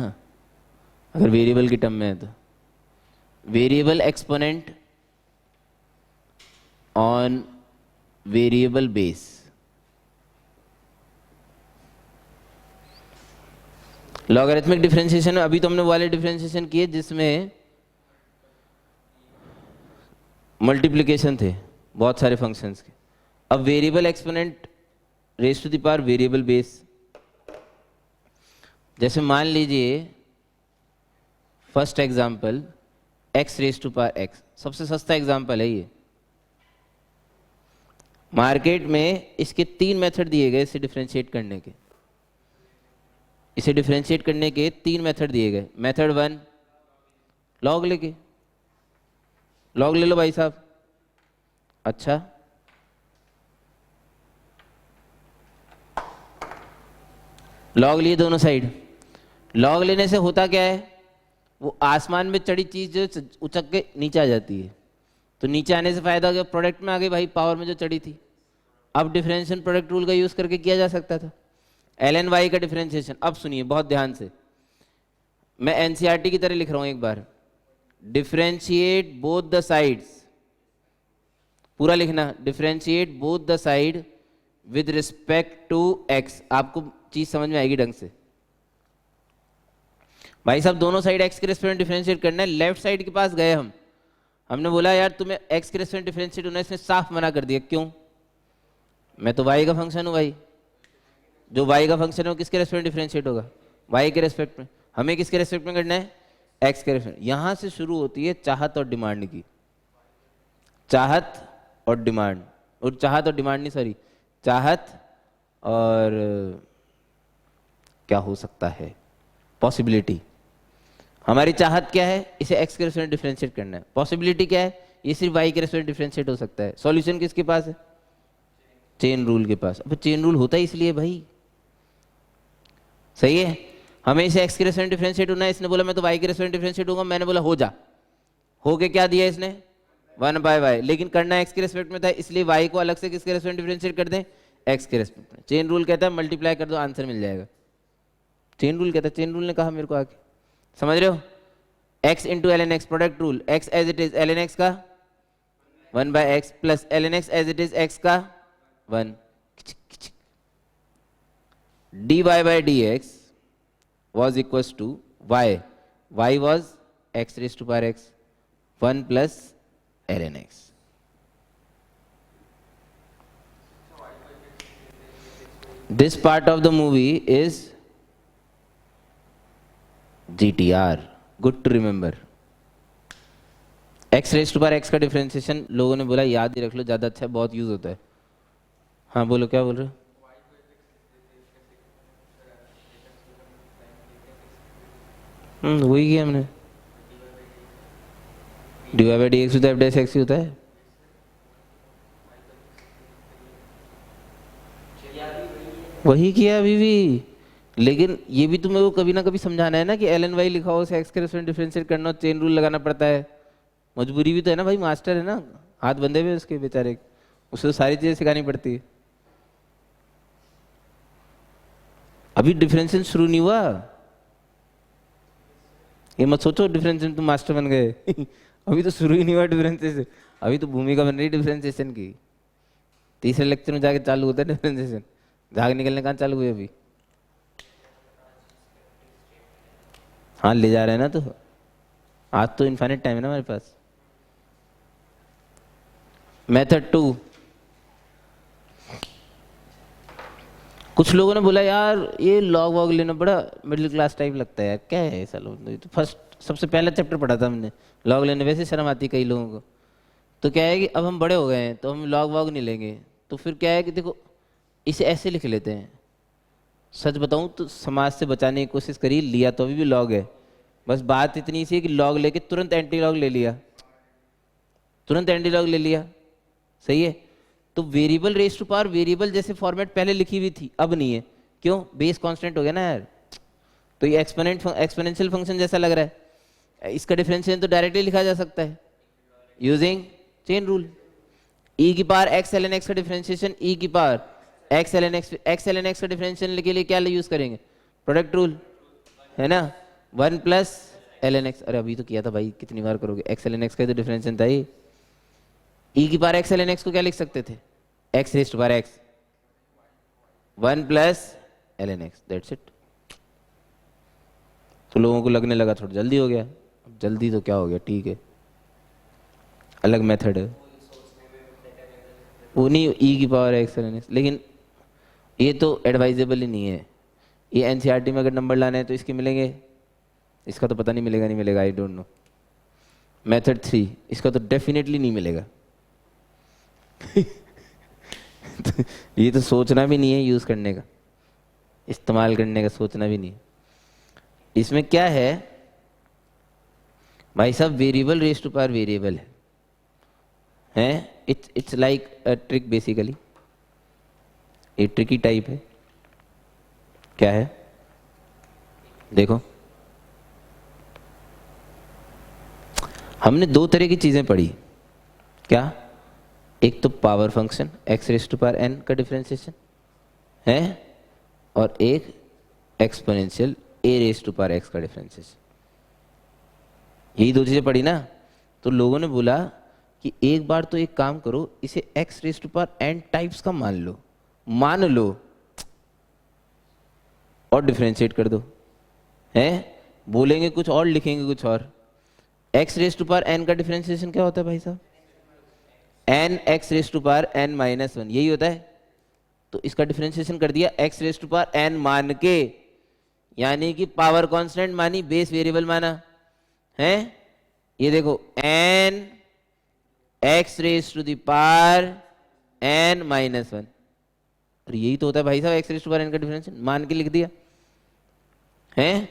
अगर वेरिएबल की टर्म में है तो variable exponent on variable base. Logarithmic differentiation में अभी तो हमने वाले डिफरेंशिएशन किए जिसमें मल्टीप्लिकेशन थे बहुत सारे फंक्शंस के। अब variable exponent raise to the power variable base, जैसे मान लीजिए first example x raise to power x, सबसे सस्ता एग्जांपल है ये। मार्केट में इसके 3 मेथड दिए गए इसे डिफरेंशिएट करने के, इसे डिफरेंशिएट करने के 3 मेथड दिए गए। मेथड 1 लॉग लेके, लॉग ले लो भाई साहब, अच्छा लॉग लिए दोनों साइड। लॉग लेने से होता क्या है, वो आसमान में चढ़ी चीज जो उचक के नीचे आ जाती है, तो नीचे आने से फायदा हो गया, प्रोडक्ट में आ गई भाई पावर में जो चढ़ी थी। अब डिफरेंशियल प्रोडक्ट रूल का यूज करके किया जा सकता था ln y का डिफरेंशिएशन। अब सुनिए बहुत ध्यान से, मैं एनसीईआरटी की तरह लिख रहा हूं एक बार, डिफरेंशिएट बोथ द साइड्स, पूरा लिखना, differentiate both the side with respect to x। आपको चीज समझ में आएगी ढंग से भाई साहब, दोनों साइड x के रेस्पेक्ट में डिफरेंशिएट करना है। लेफ्ट साइड के पास गए हमने बोला यार तुम्हें x के रेस्पेक्ट में डिफरेंशिएट होना है, इसने साफ मना कर दिया, क्यों? मैं तो y का फंक्शन हूं भाई, जो y का फंक्शन है वो किसके रेस्पेक्ट में डिफरेंशिएट होगा? y के रेस्पेक्ट में। हमें किसके रेस्पेक्ट में करना है? x के रेस्पेक्ट। यहां से शुरू होती है चाहत और डिमांड की, चाहत और डिमांड, और चाहत और डिमांड नहीं सॉरी, चाहत और क्या हो सकता है, पॉसिबिलिटी। हमारी चाहत क्या है? इसे x के रेस्पेक्ट में डिफरेंशिएट करना है। पॉसिबिलिटी क्या है? ये सिर्फ y के रेस्पेक्ट में डिफरेंशिएट हो सकता है। सॉल्यूशन किसके पास है? चेन रूल के पास। अब चेन रूल होता है इसलिए भाई, सही है, हमें इसे x के रेस्पेक्ट में डिफरेंशिएट होना है, इसने बोला मैं तो y के रेस्पेक्ट में डिफरेंशिएट होगा, मैंने बोला हो जा, हो के क्या दिया इसने? 1/y, लेकिन करना x के रेस्पेक्ट में था, इसलिए y को अलग से किसके रेस्पेक्ट में डिफरेंशिएट कर दें? x के रेस्पेक्ट में। चेन रूल कहता है मल्टीप्लाई कर दो आंसर मिल जाएगा, चेन रूल कहता है, चेन रूल ने कहा मेरे को आके, समझ रहे हो? x into ln x product rule, x as it is ln x का 1/x plus ln x as it is x का 1, dy by dx was equals to y, y was x raised to power x, 1 plus ln x. This part of the movie is GTR, good to remember. x raised to power x का differentiation लोगों ने बोला याद ही रख लो, ज़्यादा अच्छा, बहुत use होता है। हाँ बोलो, क्या बोल रहे हो? वही किया हमने, dy by dx होता है, f dash x ही होता है। वही किया अभी भी, लेकिन ये भी तुम्हें को कभी ना कभी समझाना है ना कि ln y लिखा हो उसे x के रेस्पेक्ट में डिफरेंशिएट करना, चेन रूल लगाना पड़ता है, मजबूरी भी तो है ना भाई, मास्टर है ना, हाथ बंधे हुए उसके बेचारे, उसे तो सारी चीजें सिखानी पड़ती है। अभी डिफरेंशिएशन शुरू नहीं हुआ, ये मत सोचो डिफरेंशिएशन तुम मास्टर बन गए अभी तो शुरू ही नहीं हुआ डिफरेंशिएशन, अभी तो भूमिका बन रही डिफरेंशिएशन की। तीसरे लेक्चर में जाके चालू होता है डिफरेंशिएशन, झाग निकलने कहाँ चालू हुई अभी? हाँ ले जा रहे हैं ना, तो आज तो इनफाइनाइट टाइम है ना हमारे पास। मेथड 2, कुछ लोगों ने बोला यार ये लॉग वॉग लेना बड़ा मिडिल क्लास टाइप लगता है यार, क्या है ऐसा लोग, तो फर्स्ट सबसे पहला चैप्टर पढ़ा था हमने, लॉग लेने वैसे शर्म आती है कई लोगों को, तो क्या है कि अब हम बड़े हो गए हैं तो हम लॉग वॉग नहीं लेंगे, तो फिर क्या है कि देखो इसे ऐसे लिख लेते हैं। सच बताऊं तो समाज से बचाने की कोशिश करी, लिया तो अभी भी लॉग है, बस बात इतनी सी है कि लॉग लेके तुरंत एंटी लॉग ले लिया, तुरंत एंटी लॉग ले लिया, सही है। तो variable raise to power variable जैसे फॉर्मेट पहले लिखी हुई थी अब नहीं है, क्यों? बेस कांस्टेंट हो गया ना यार। तो ये एक्सपोनेंशियल फंक्शन जैसा लग रहा है, इसका डिफरेंशियल तो डायरेक्टली लिखा जा सकता है यूजिंग चेन रूल। e की पावर x ln x का डिफरेंशिएशन e की पावर x ln x का डिफरेंशिएशन के लिए क्या यूज करेंगे? प्रोडक्ट रूल, है ना, 1 प्लस ln x। अरे अभी तो किया था भाई, कितनी बार करोगे? x ln x का तो डिफरेंशिएशन था ही। e की पावर x ln x को क्या लिख सकते थे? x raise to power x 1 plus ln x, that's it. तो लोगों को लगने लगा थोड़ा जल्दी हो गया, अब जल्दी तो क्या हो गया, ठीक है, अलग मेथड है वो, नहीं e की पावर x ln x। लेकिन ये तो एडवाइजेबल ही नहीं है, ये एनसीईआरटी में अगर नंबर लाने हैं तो इसके मिलेंगे, इसका तो पता नहीं मिलेगा, नहीं मिलेगा, आई डोंट नो। मेथड 3 इसका तो डेफिनेटली नहीं मिलेगा। ये तो सोचना भी नहीं है यूज करने का, इस्तेमाल करने का सोचना भी नहीं। इसमें क्या है भाई साहब, variable raise to power variable है, it's like a trick basically, ये ट्रिकी टाइप है। क्या है देखो, हमने दो तरह की चीजें पढ़ी, क्या? एक तो power function x raise to power n का डिफरेंशिएशन है, और एक exponential a raise to power x का डिफरेंशिएशन। यही दो चीजें पढ़ी ना। तो लोगों ने बोला कि एक बार तो एक काम करो, इसे x raise to power n types का मान लो और डिफरेंशिएट कर दो, है? बोलेंगे कुछ और लिखेंगे कुछ और। x raise to power n का डिफरेंशिएशन क्या होता है भाई साहब? n x raise to power n minus 1, यही होता है। तो इसका डिफरेंशिएशन कर दिया x raise to power n मान के, यानी कि पावर कांस्टेंट मानी, बेस वेरिएबल माना है। ये देखो n x raise to the power n minus 1, और यही तो होता है भाई साहब x raise to power n का डिफरेंशिएशन, मान के लिख दिया है।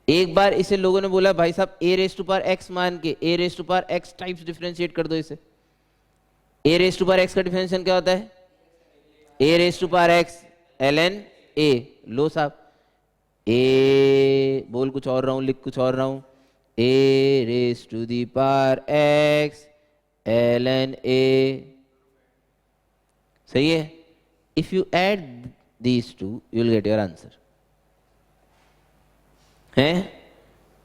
एक बार इसे लोगों ने बोला भाई साहब a raise to power x मान के a raise to power x types differentiate कर दो इसे। a raise to power x का डिफरेंशिएशन क्या होता है? a raise to power x ln a। लो साहब, a बोल कुछ और रहा हूं, लिख कुछ और रहा हूं, a raise to the power x ln a, सही है। If you add these two you will get your answer, है?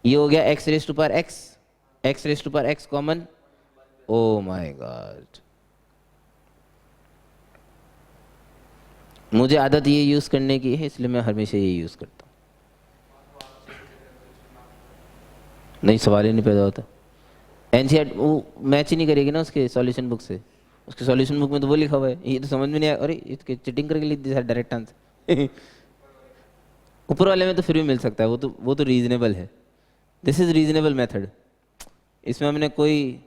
ये हो गया x raise to power x raise to power x common, oh my God. मुझे आदत ये use करने की है, इसलिए मैं हमेशा ये यूज करता हूँ। नहीं, सवाल ही नहीं पैदा होता। एनसीईआरटी वो मैच ही नहीं करेगी ना उसके सॉल्यूशन बुक से, उसके सॉल्यूशन बुक में तो वो लिखा हुआ है, ये तो समझ में नहीं आया, अरे इसके चिटिंग करके लिख दिया डायरेक्ट आंसर। ऊपर वाले में तो फिर भी मिल सकता है, वो तो रीजनेबल है, दिस इज रीजनेबल मेथड, इसमें हमने कोई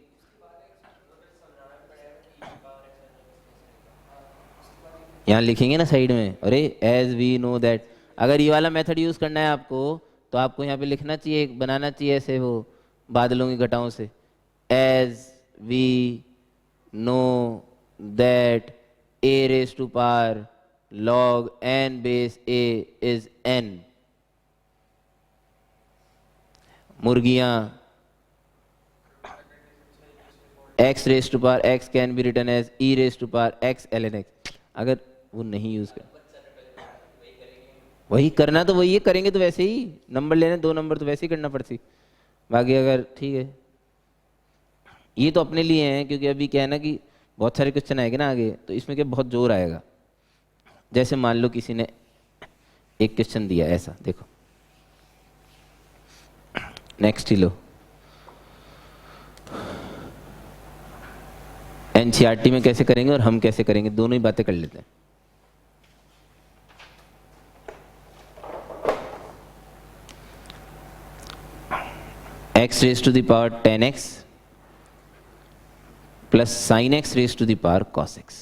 यहाँ लिखेंगे ना साइड में, अरे एज वी नो दैट, अगर ये वाला मेथड यूज करना है आपको तो आपको यहाँ पे लिखना चाहिए, बनाना चाहिए ऐसे वो बादलों की घटाओं से, as we know that a raise to power log n base a is n। मुर्गियां x raise to power x can be written as e raise to power x ln x। अगर वो नहीं यूज कर, वही करना तो वही है, करेंगे तो वैसे ही नंबर लेने, 2 नंबर तो वैसे ही करना पड़ती, बाकी अगर ठीक है। ये तो अपने लिए हैं, क्योंकि अभी क्या है ना कि बहुत सारे क्वेश्चन आएंगे ना आगे, तो इसमें क्या बहुत जोर आएगा। जैसे मान लो किसी ने एक क्वेश्चन दिया ऐसा, देखो नेक्स्ट ही लो, एनसीईआरटी में कैसे करेंगे और हम कैसे करेंगे, दोनों ही बातें कर लेते हैं। x raise to the power 10x plus sin x raise to the power cos x,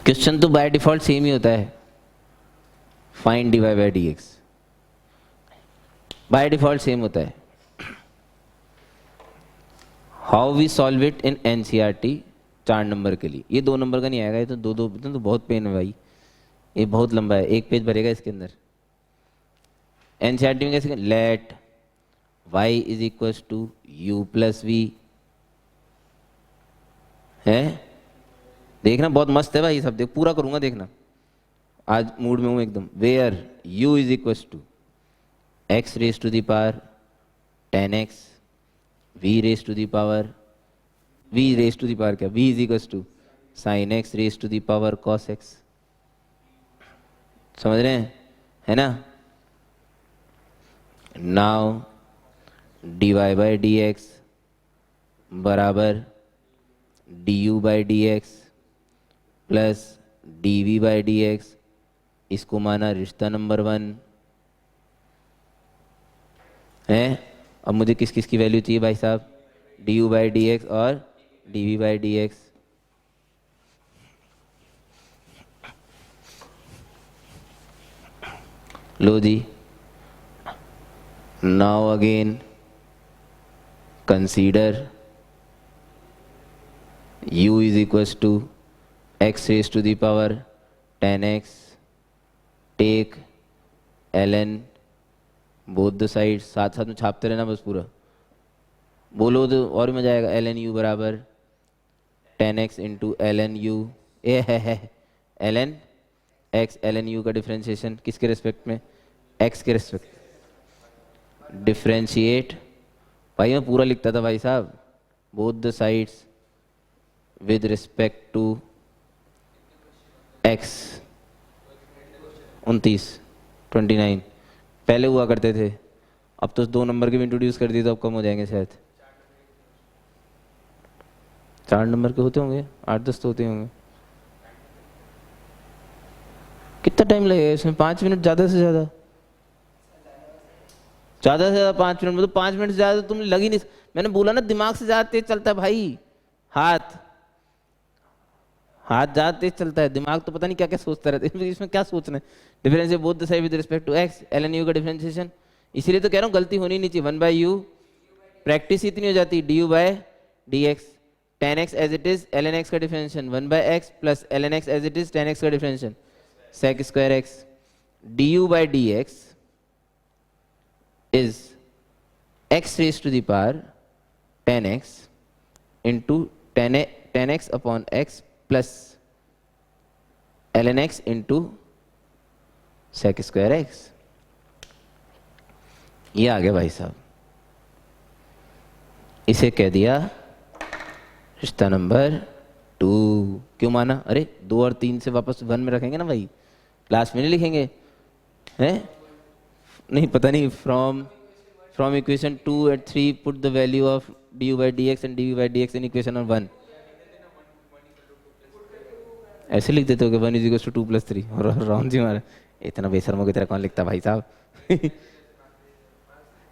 question तो बाय डिफॉल्ट सेम ही होता है, find dy by dx, by default same होता है. How we solve it in NCERT 4 number के लिए. ये 2 number का नहीं आएगा, ये तो दो दो तो बहुत पेन है भाई, ये बहुत लंबा है, 1 पेज भरेगा इसके अंदर. एनसीईआरटी में कैसे, let y is equal to u plus v है. देखना बहुत मस्त है भाई, ये सब देख, पूरा करूंगा देखना, आज मूड में हूं एकदम. Where u is equal to x raise to the power 10x v raise to the power v raise to the power क्या, v is equal to sine x raise to the power cos x. समझ रहे हैं, है ना. Now dy by d x बराबर du by d x plus dv by d x. इसको माना रिश्ता नंबर 1 है. अब मुझे किस किस की वैल्यू चाहिए भाई साहब, du बाई डी एक्स और dv बाई डी एक्स. लो जी. Now again consider u is equal to x raise to the power 10x. Take ln both the side, साथ साथ में छापते रहना बस, पूरा बोलो तो और भी मजा आएगा. ln u बराबर 10x इंटू ln u ए है ln x. ln u का डिफ्रेंशिएशन किसके रेस्पेक्ट में, x के रेस्पेक्ट. डिफ्रेंशिएट भाई, मैं पूरा लिखता था भाई साहब, both the sides with respect to x. 29 पहले हुआ करते थे, अब तो 2 नंबर के भी इंट्रोड्यूस कर दिए तो अब कम हो जाएंगे शायद. 4 नंबर के होते होंगे, 8-10 तो होते होंगे. कितना टाइम लगेगा इसमें, 5 मिनट ज़्यादा से ज़्यादा, ज़्यादा से ज़्यादा 5 मिनट. मतलब 5 मिनट से ज़्यादा तुम लग ही नहीं. मैंने बोला ना दिमाग से ज़्यादा तेज चलता है भाई, हाथ ज़्यादा तेज चलता है, दिमाग तो पता नहीं क्या क्या सोचता रहता है. इसमें क्या सोचना है. Differentiate both the side with respect to x. ln u का डिफरेंशिएशन, इसीलिए तो कह रहा हूँ गलती होनी नहीं चाहिए. 1 बाई यू, प्रैक्टिस इतनी हो जाती है. du by d x, 10x as it is ln x का differentiation 1 by x plus ln x as it is 10x का differentiation sec square x. du by d x is x raised to the power 10x into 10x upon x plus ln x into sec square x. ये आ गया भाई साहब, इसे कह दिया रिश्ता नंबर 2. क्यों माना, अरे 2 और 3 से वापस 1 में रखेंगे ना भाई, लास्ट में नहीं लिखेंगे हैं. नहीं पता नहीं. From equation 2 at 3 put the value of du by d x and dv by d x in equation number 1. ऐसे लिख देते हो कि 1 इज इक्वल टू 2 प्लस 3. और राउंड जी मारा, इतना बेशर्मों की तरह कौन लिखता भाई साहब.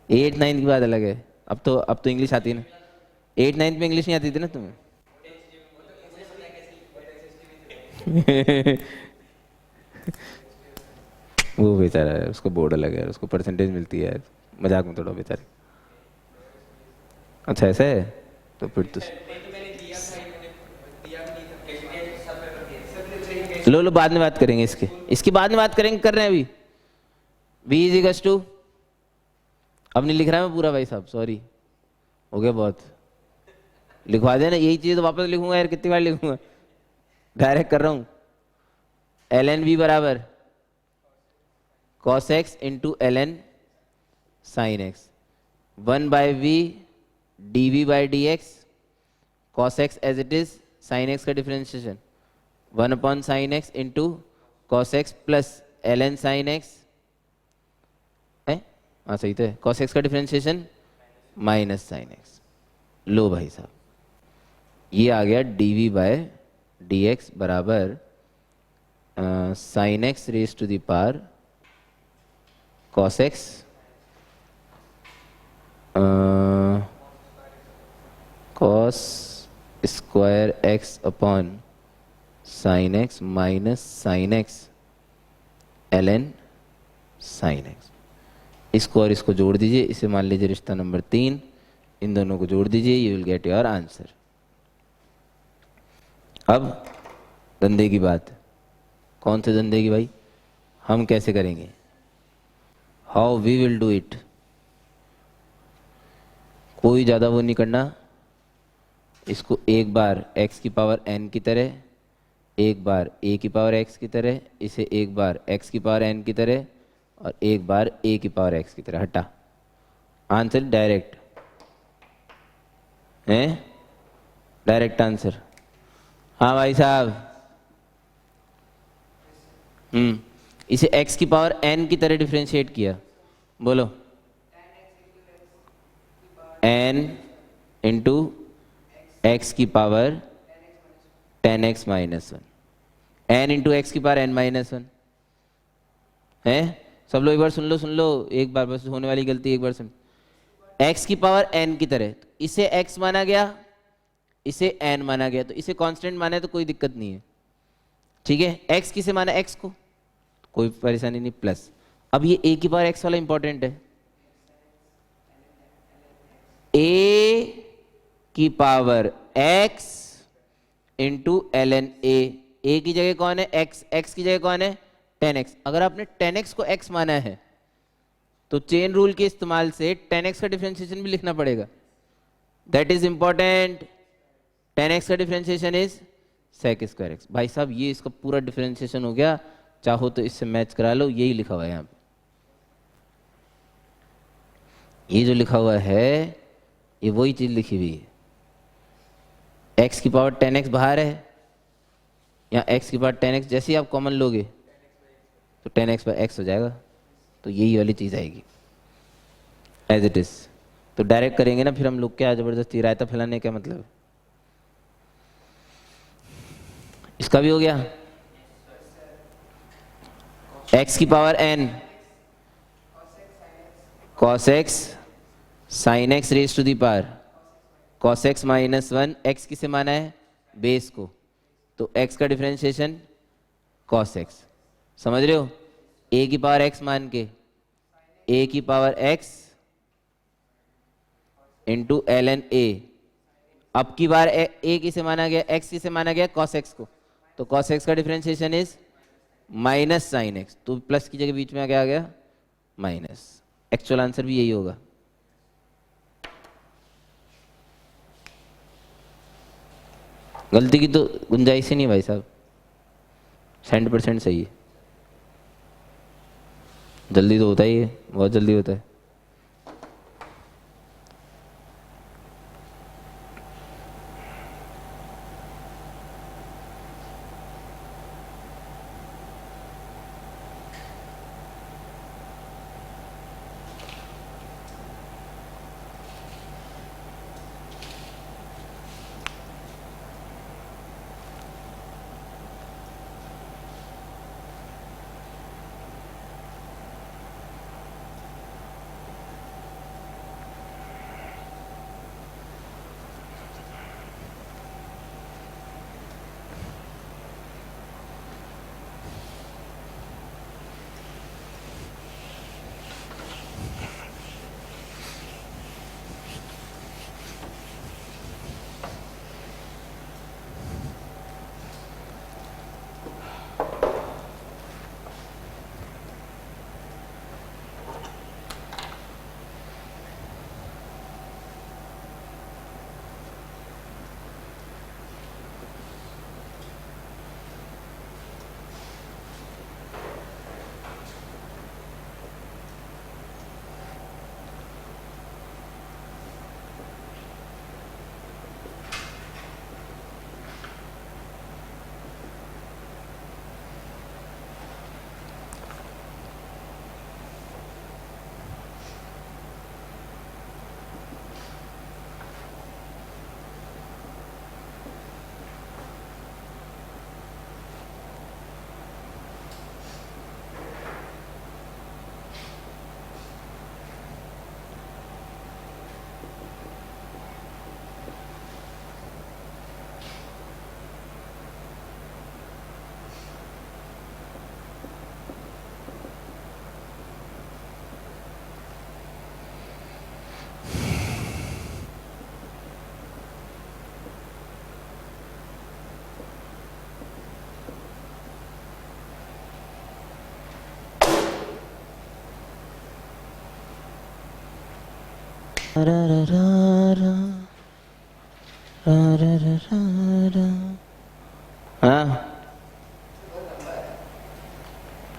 8-9 की बात अलग है. अब तो इंग्लिश आती है ना. 8-9 में इंग्लिश नहीं आती थी ना तुम्हें. वो बेचारा है, उसको बोर्ड अलग है, उसको परसेंटेज मिलती है. मजाक में थोड़ा बेचारे. अच्छा ऐसा है तो फिर तो लो बाद में बात करेंगे इसकी बाद में बात करेंगे. कर रहे हैं अभी. v इज इक्वल टू, अब नहीं लिख रहा मैं पूरा भाई साहब, सॉरी हो गया बहुत. लिखवा देना यही चीज तो वापस लिखूंगा यार, कितनी बार लिखूंगा. डायरेक्ट कर रहा हूं. ln v बराबर cos x into ln sin x. 1 by v dv by d x, cos x as it is sin x का differentiation 1 upon sine x into cos x plus ln sin x है. हाँ सही तो है. cos x का differentiation minus sine x. लो भाई साहब, ये आ गया dv बाय डी एक्स बराबर sine x raise to the power cos x cos square x upon sine x minus sine x ln sine x. इसको और इसको जोड़ दीजिए, इसे मान लीजिए रिश्ता नंबर 3, इन दोनों को जोड़ दीजिए, you will get your answer. अब धंधे की बात। कौन से धंधे की भाई? हम कैसे करेंगे? How we will do it. कोई ज़्यादा वो नहीं करना। इसको एक बार x की पावर n की तरह, एक बार a की पावर x की तरह, इसे एक बार x की पावर n की तरह और एक बार a की पावर x की तरह। हटा, आंसर डायरेक्ट है, डायरेक्ट आंसर। हाँ भाई साहब, इसे x की पावर n की तरह डिफरेंशिएट किया। बोलो, n इंटू एक्स की power 10x minus 1, n into x की पावर n माइनस 1 है। सब लोग एक बार सुन लो, एक बार बस, होने वाली गलती एक बार सुन। x की पावर n की तरह, तो इसे x माना गया, इसे n माना गया, तो इसे कांस्टेंट माना है तो कोई दिक्कत नहीं है, ठीक है। x किसे माना? x को, कोई परेशानी नहीं, प्लस। अब ये a की पावर x वाला इंपॉर्टेंट है। a की power x into ln a की जगह कौन है? x की जगह कौन है? 10x। अगर आपने 10x को x माना है तो चेन रूल के इस्तेमाल से 10x का डिफरेंशिएशन भी लिखना पड़ेगा। That is important. 10x का differentiation is sec square x। भाई साहब, ये इसका पूरा डिफरेंशिएशन हो गया, चाहो तो इससे मैच करा लो, यही लिखा हुआ है यहाँ पे। ये जो लिखा हुआ है ये वही चीज लिखी हुई है। x की पावर 10x बाहर है, यहाँ x की पावर 10x जैसे ही आप कॉमन लोगे तो 10x/x हो जाएगा, तो यही वाली चीज आएगी एज इट इज। तो डायरेक्ट करेंगे ना फिर हम लोग, क्या जबरदस्ती रायता फैलाने का मतलब है। इसका भी हो गया, x की पावर n cos x sin x raise to the power cos x minus 1। x किसे माना है? बेस को, तो x का डिफरेंशिएशन cos x। समझ रहे हो? a की पावर x मान के a की power x into ln a। अब की बार a किसे माना गया? x किसे माना गया? cos x को, तो cos x का differentiation is minus sine x, तो प्लस की जगह बीच में आ गया माइनस। एक्चुअल आंसर भी यही होगा। गलती की तो गुंजाइश ही नहीं भाई साहब, 100% सही है। जल्दी तो होता ही है, बहुत जल्दी होता है।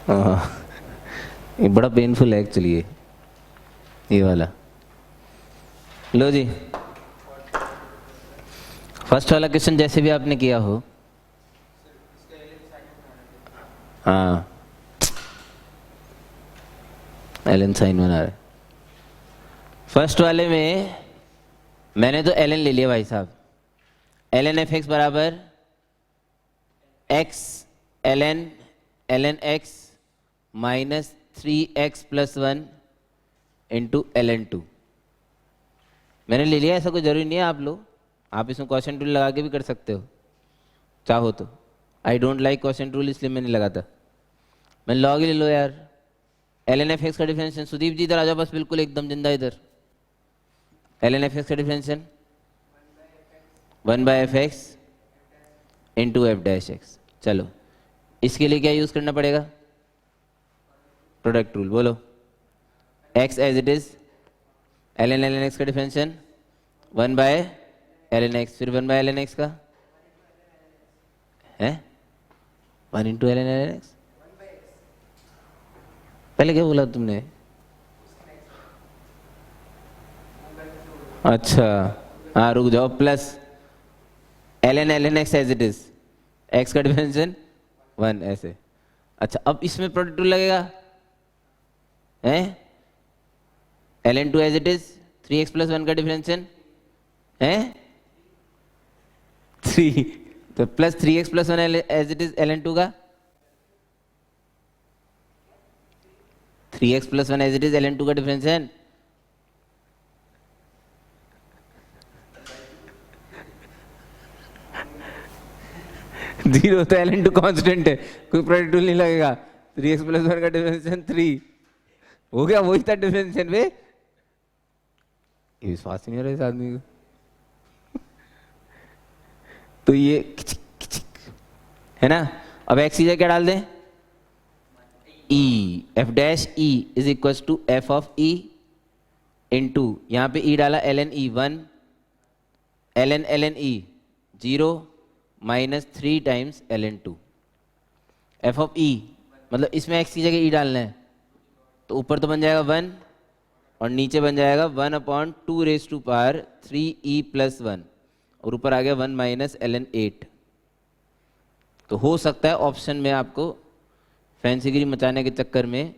हाँ, ये बड़ा पेनफुल है एक्चुअली ये वाला। लो जी, फर्स्ट वाला क्वेश्चन जैसे भी आपने किया हो। हाँ, एलन साइन बना रहे। फर्स्ट वाले में मैंने तो एलन ले लिया भाई साहब। एलन एफ एक्स बराबर x l n l n x minus 3x plus 1 into l n 2 मैंने ले लिया। ऐसा कोई जरूरी नहीं है आप लो, आप इसमें क्वेश्चन रूल लगा के भी कर सकते हो चाहो तो। I don't like question rule इसलिए मैंने लगाता। मैं लॉग ही ले लो यार। एलन एफ एक्स का डिफरेंशियल, सुदीप जी इधर आ जाओ बस, बिल्कुल एकदम जिंदा इधर। एलन एफ एक्स का differential 1 by f x into f dash x. चलो इसके लिए क्या यूज करना पड़ेगा? Product rule. बोलो। X as it is l n l n x का डिफरेंशियल 1 बाय एलन एक्स, फिर 1 बाय एलन एक्स का है 1 इंटू एलन एलन एक्स। पहले क्या बोला तुमने? अच्छा हाँ रुक जाओ, plus l n l n x as it is, x का डिफरेंशियल 1 ऐसे। अच्छा अब इसमें प्रोडक्ट रूल लगेगा है l n 2 as it is 3x plus 1 का डिफरेंशियल है 3, तो plus 3x plus 1 as it is l n 2 का 3x plus 1 as it is l n 2 का डिफरेंशियल जीरो, तो एलन 2 कांस्टेंट है, कोई प्रोडक्ट रूल नहीं लगेगा। 3x प्लस 1 का डिफरेंशियल 3 हो गया, वही था डिफरेंशियल में। ये विश्वास ही नहीं हो रहा इस आदमी को। तो ये किचिक किचिक है ना। अब एक्स की जगह क्या डाल दें? E f dash e is equal to f of e into, यहाँ पे ई डाला l n e 1 l n l n e 0 minus 3 times l n 2। F of e मतलब इसमें एक्स की जगह ई डालना है, तो ऊपर तो बन जाएगा 1 और नीचे बन जाएगा 1/2 raise to power 3e plus 1 और ऊपर आ गया 1 माइनस एलन 8। तो हो सकता है ऑप्शन में आपको फैंसीगिरी मचाने के चक्कर में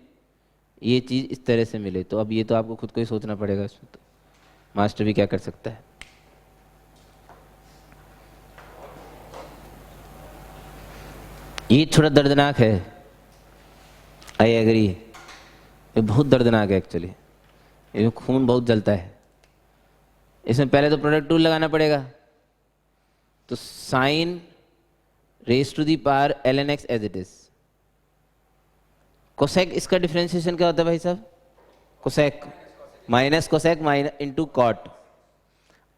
ये चीज़ इस तरह से मिले। तो अब ये तो आपको खुद को ही सोचना पड़ेगा, इसमें तो मास्टर भी क्या कर सकता है। ये थोड़ा दर्दनाक है, आई एग्री, ये बहुत दर्दनाक है एक्चुअली। इसमें खून बहुत जलता है। इसमें पहले तो प्रोडक्ट रूल लगाना पड़ेगा, तो sine raise to the power l n x as it is. Cosec इसका डिफरेंशिएशन क्या होता है भाई साहब? Cosec minus cosec minus into cot.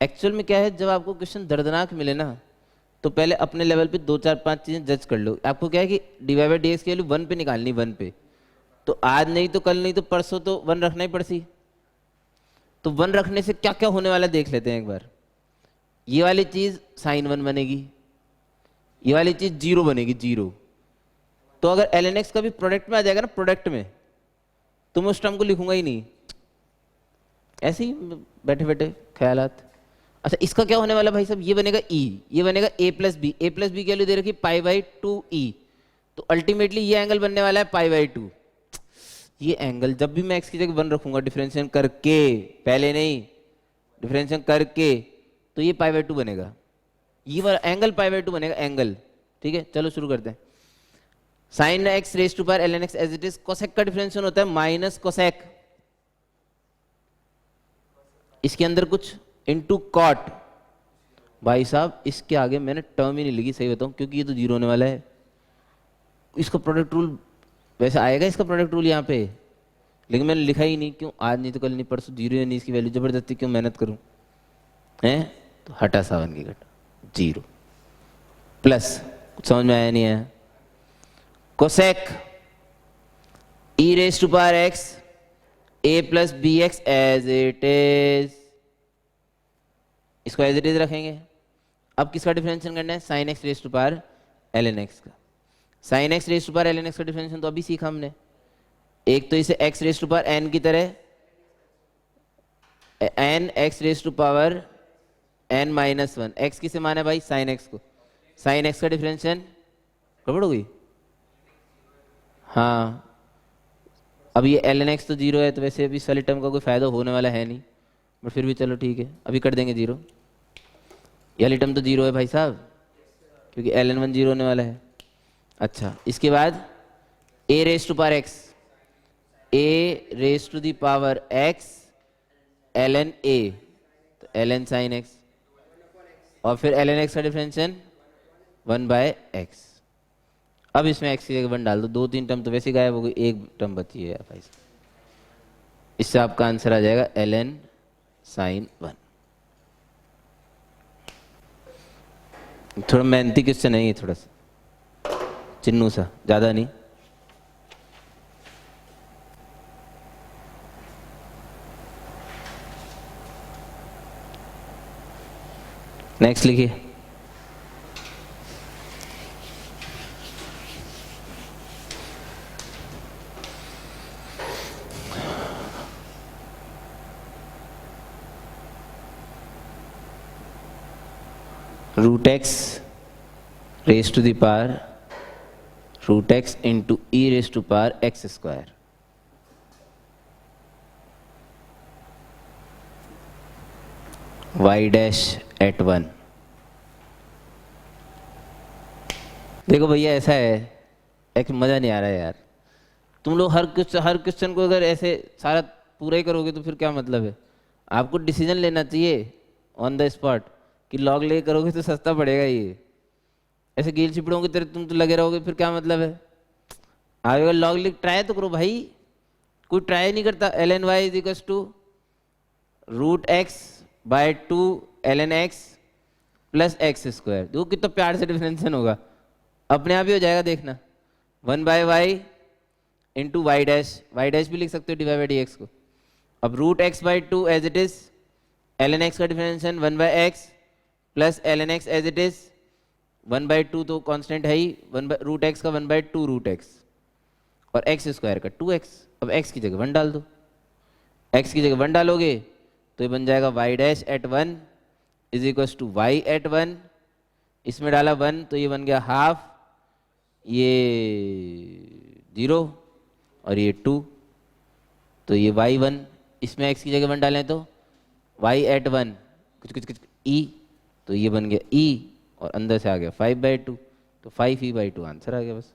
Actual में क्या है, जब आपको क्वेश्चन दर्दनाक मिले ना तो पहले अपने लेवल पे 2 4 5 चीजें जज कर लो। आपको क्या है कि डी बाई डी एक्स की वैल्यू 1 पे निकालनी, 1 पे, तो आज नहीं तो कल नहीं तो परसों तो 1 रखना ही पड़ती। तो 1 रखने से क्या क्या होने वाला देख लेते हैं एक बार। ये वाली चीज साइन 1 बनेगी, ये वाली चीज 0 बनेगी 0। तो अगर एल एक्स का भी प्रोडक्ट में आ जाएगा ना, प्रोडक्ट में, तो मैं उस टर्म को लिखूंगा ही नहीं, ऐसे ही बैठे बैठे ख्यालात। अच्छा इसका क्या होने वाला भाई साहब? ये बनेगा ई, ये बनेगा ए प्लस बी। ए प्लस बी की वैल्यू दे रखी π/2e, तो अल्टीमेटली ये एंगल बनने वाला है π/2। ये एंगल जब भी मैं एक्स की जगह 1 रखूंगा डिफरेंशिएशन करके, पहले नहीं, डिफरेंशिएशन करके, तो ये π/2 बनेगा, ये वाला एंगल π/2 बनेगा एंगल। ठीक है चलो शुरू करते हैं। Sine x raise to power l n x as it is. Cosec का डिफरेंशिएशन होता है माइनस कोसेक, इसके अंदर कुछ इंटू कॉट। भाई साहब इसके आगे मैंने टर्म ही नहीं लिखी, सही बताऊं, क्योंकि ये तो 0 होने वाला है। इसका प्रोडक्ट रूल वैसे आएगा, इसका प्रोडक्ट रूल यहाँ पे, लेकिन मैंने लिखा ही नहीं। क्यों? आज नहीं तो कल नहीं परसों 0 या नहीं, इसकी वैल्यू जबरदस्ती क्यों मेहनत करूं हैं? तो हटा 7 की घटा 0 प्लस, कुछ समझ में आया नहीं आया? Cosec e raise to power x a plus b x as it is इसको एज इट इज रखेंगे। अब किसका डिफरेंशिएशन करना है? Sine x raise to power ln x का। Sine x raise to power ln x का differentiation तो अभी सीखा हमने। एक तो इसे x raise to power n की तरह n x raise to power n minus one, x किसे माना है भाई? साइन एक्स को। साइन एक्स का डिफरेंशिएशन गड़बड़ हो गई। हाँ, अब ये ln x तो जीरो है, तो वैसे अभी इस वाले टर्म का कोई फायदा होने वाला है नहीं, बट फिर भी चलो ठीक है, अभी कर देंगे जीरो। ये वाली टर्म तो जीरो है भाई साहब, क्योंकि ln वन जीरो होने वाला है। अच्छा, इसके बाद a raise to power x, a raise to the power x ln a, तो ln साइन x, और फिर ln x का डिफरेंशिएशन 1/x। अब इसमें x की जगह 1 डाल दो, 2-3 टर्म तो वैसे ही गायब हो गई, एक टर्म बची है भाई। इससे आपका आंसर आ जाएगा ln साइन 1। थोड़ा मेहनती क्वेश्चन है ये, थोड़ा सा चिन्नू सा, ज्यादा नहीं। नेक्स्ट लिखिए। Root x raise to the power root x into e raise to power x square. Y dash at 1। देखो भैया ऐसा है, एक मज़ा नहीं आ रहा है यार। तुम लोग हर क्वेश्चन को अगर ऐसे सारा पूरा ही करोगे तो फिर क्या मतलब है? आपको डिसीजन लेना चाहिए ऑन द स्पॉट कि लॉग ले करोगे तो सस्ता पड़ेगा ये। ऐसे कील चिपड़ों की तरह तुम तो लगे रहोगे, फिर क्या मतलब है? आप अगर लॉग लिख ट्राई तो करो भाई, कोई ट्राई नहीं करता। ln y is equal to root x by 2 ln x plus x square. देखो कितना प्यार से डिफरेंशिएशन होगा, अपने आप ही हो जाएगा, देखना। 1/y इंटू वाई डैश भी लिख सकते हो डिवाइड बाई डी एक्स को। अब root x by 2 as it is, ln x का differentiation 1/x plus ln x as it is 1/2 तो कांस्टेंट है ही, रूट एक्स का 1/2 रूट एक्स और एक्स स्क्वायर का 2x। अब x की जगह 1 डाल दो, x की जगह 1 डालोगे तो ये बन जाएगा y dash at 1 is equal to y at 1। इसमें डाला 1 तो ये बन गया हाफ, ये 0 और ये 2, तो ये y1। इसमें x की जगह 1 डालें तो y एट 1 कुछ e, तो ये बन गया e और अंदर से आ गया 5/2, तो 5e/2 आंसर आ गया बस।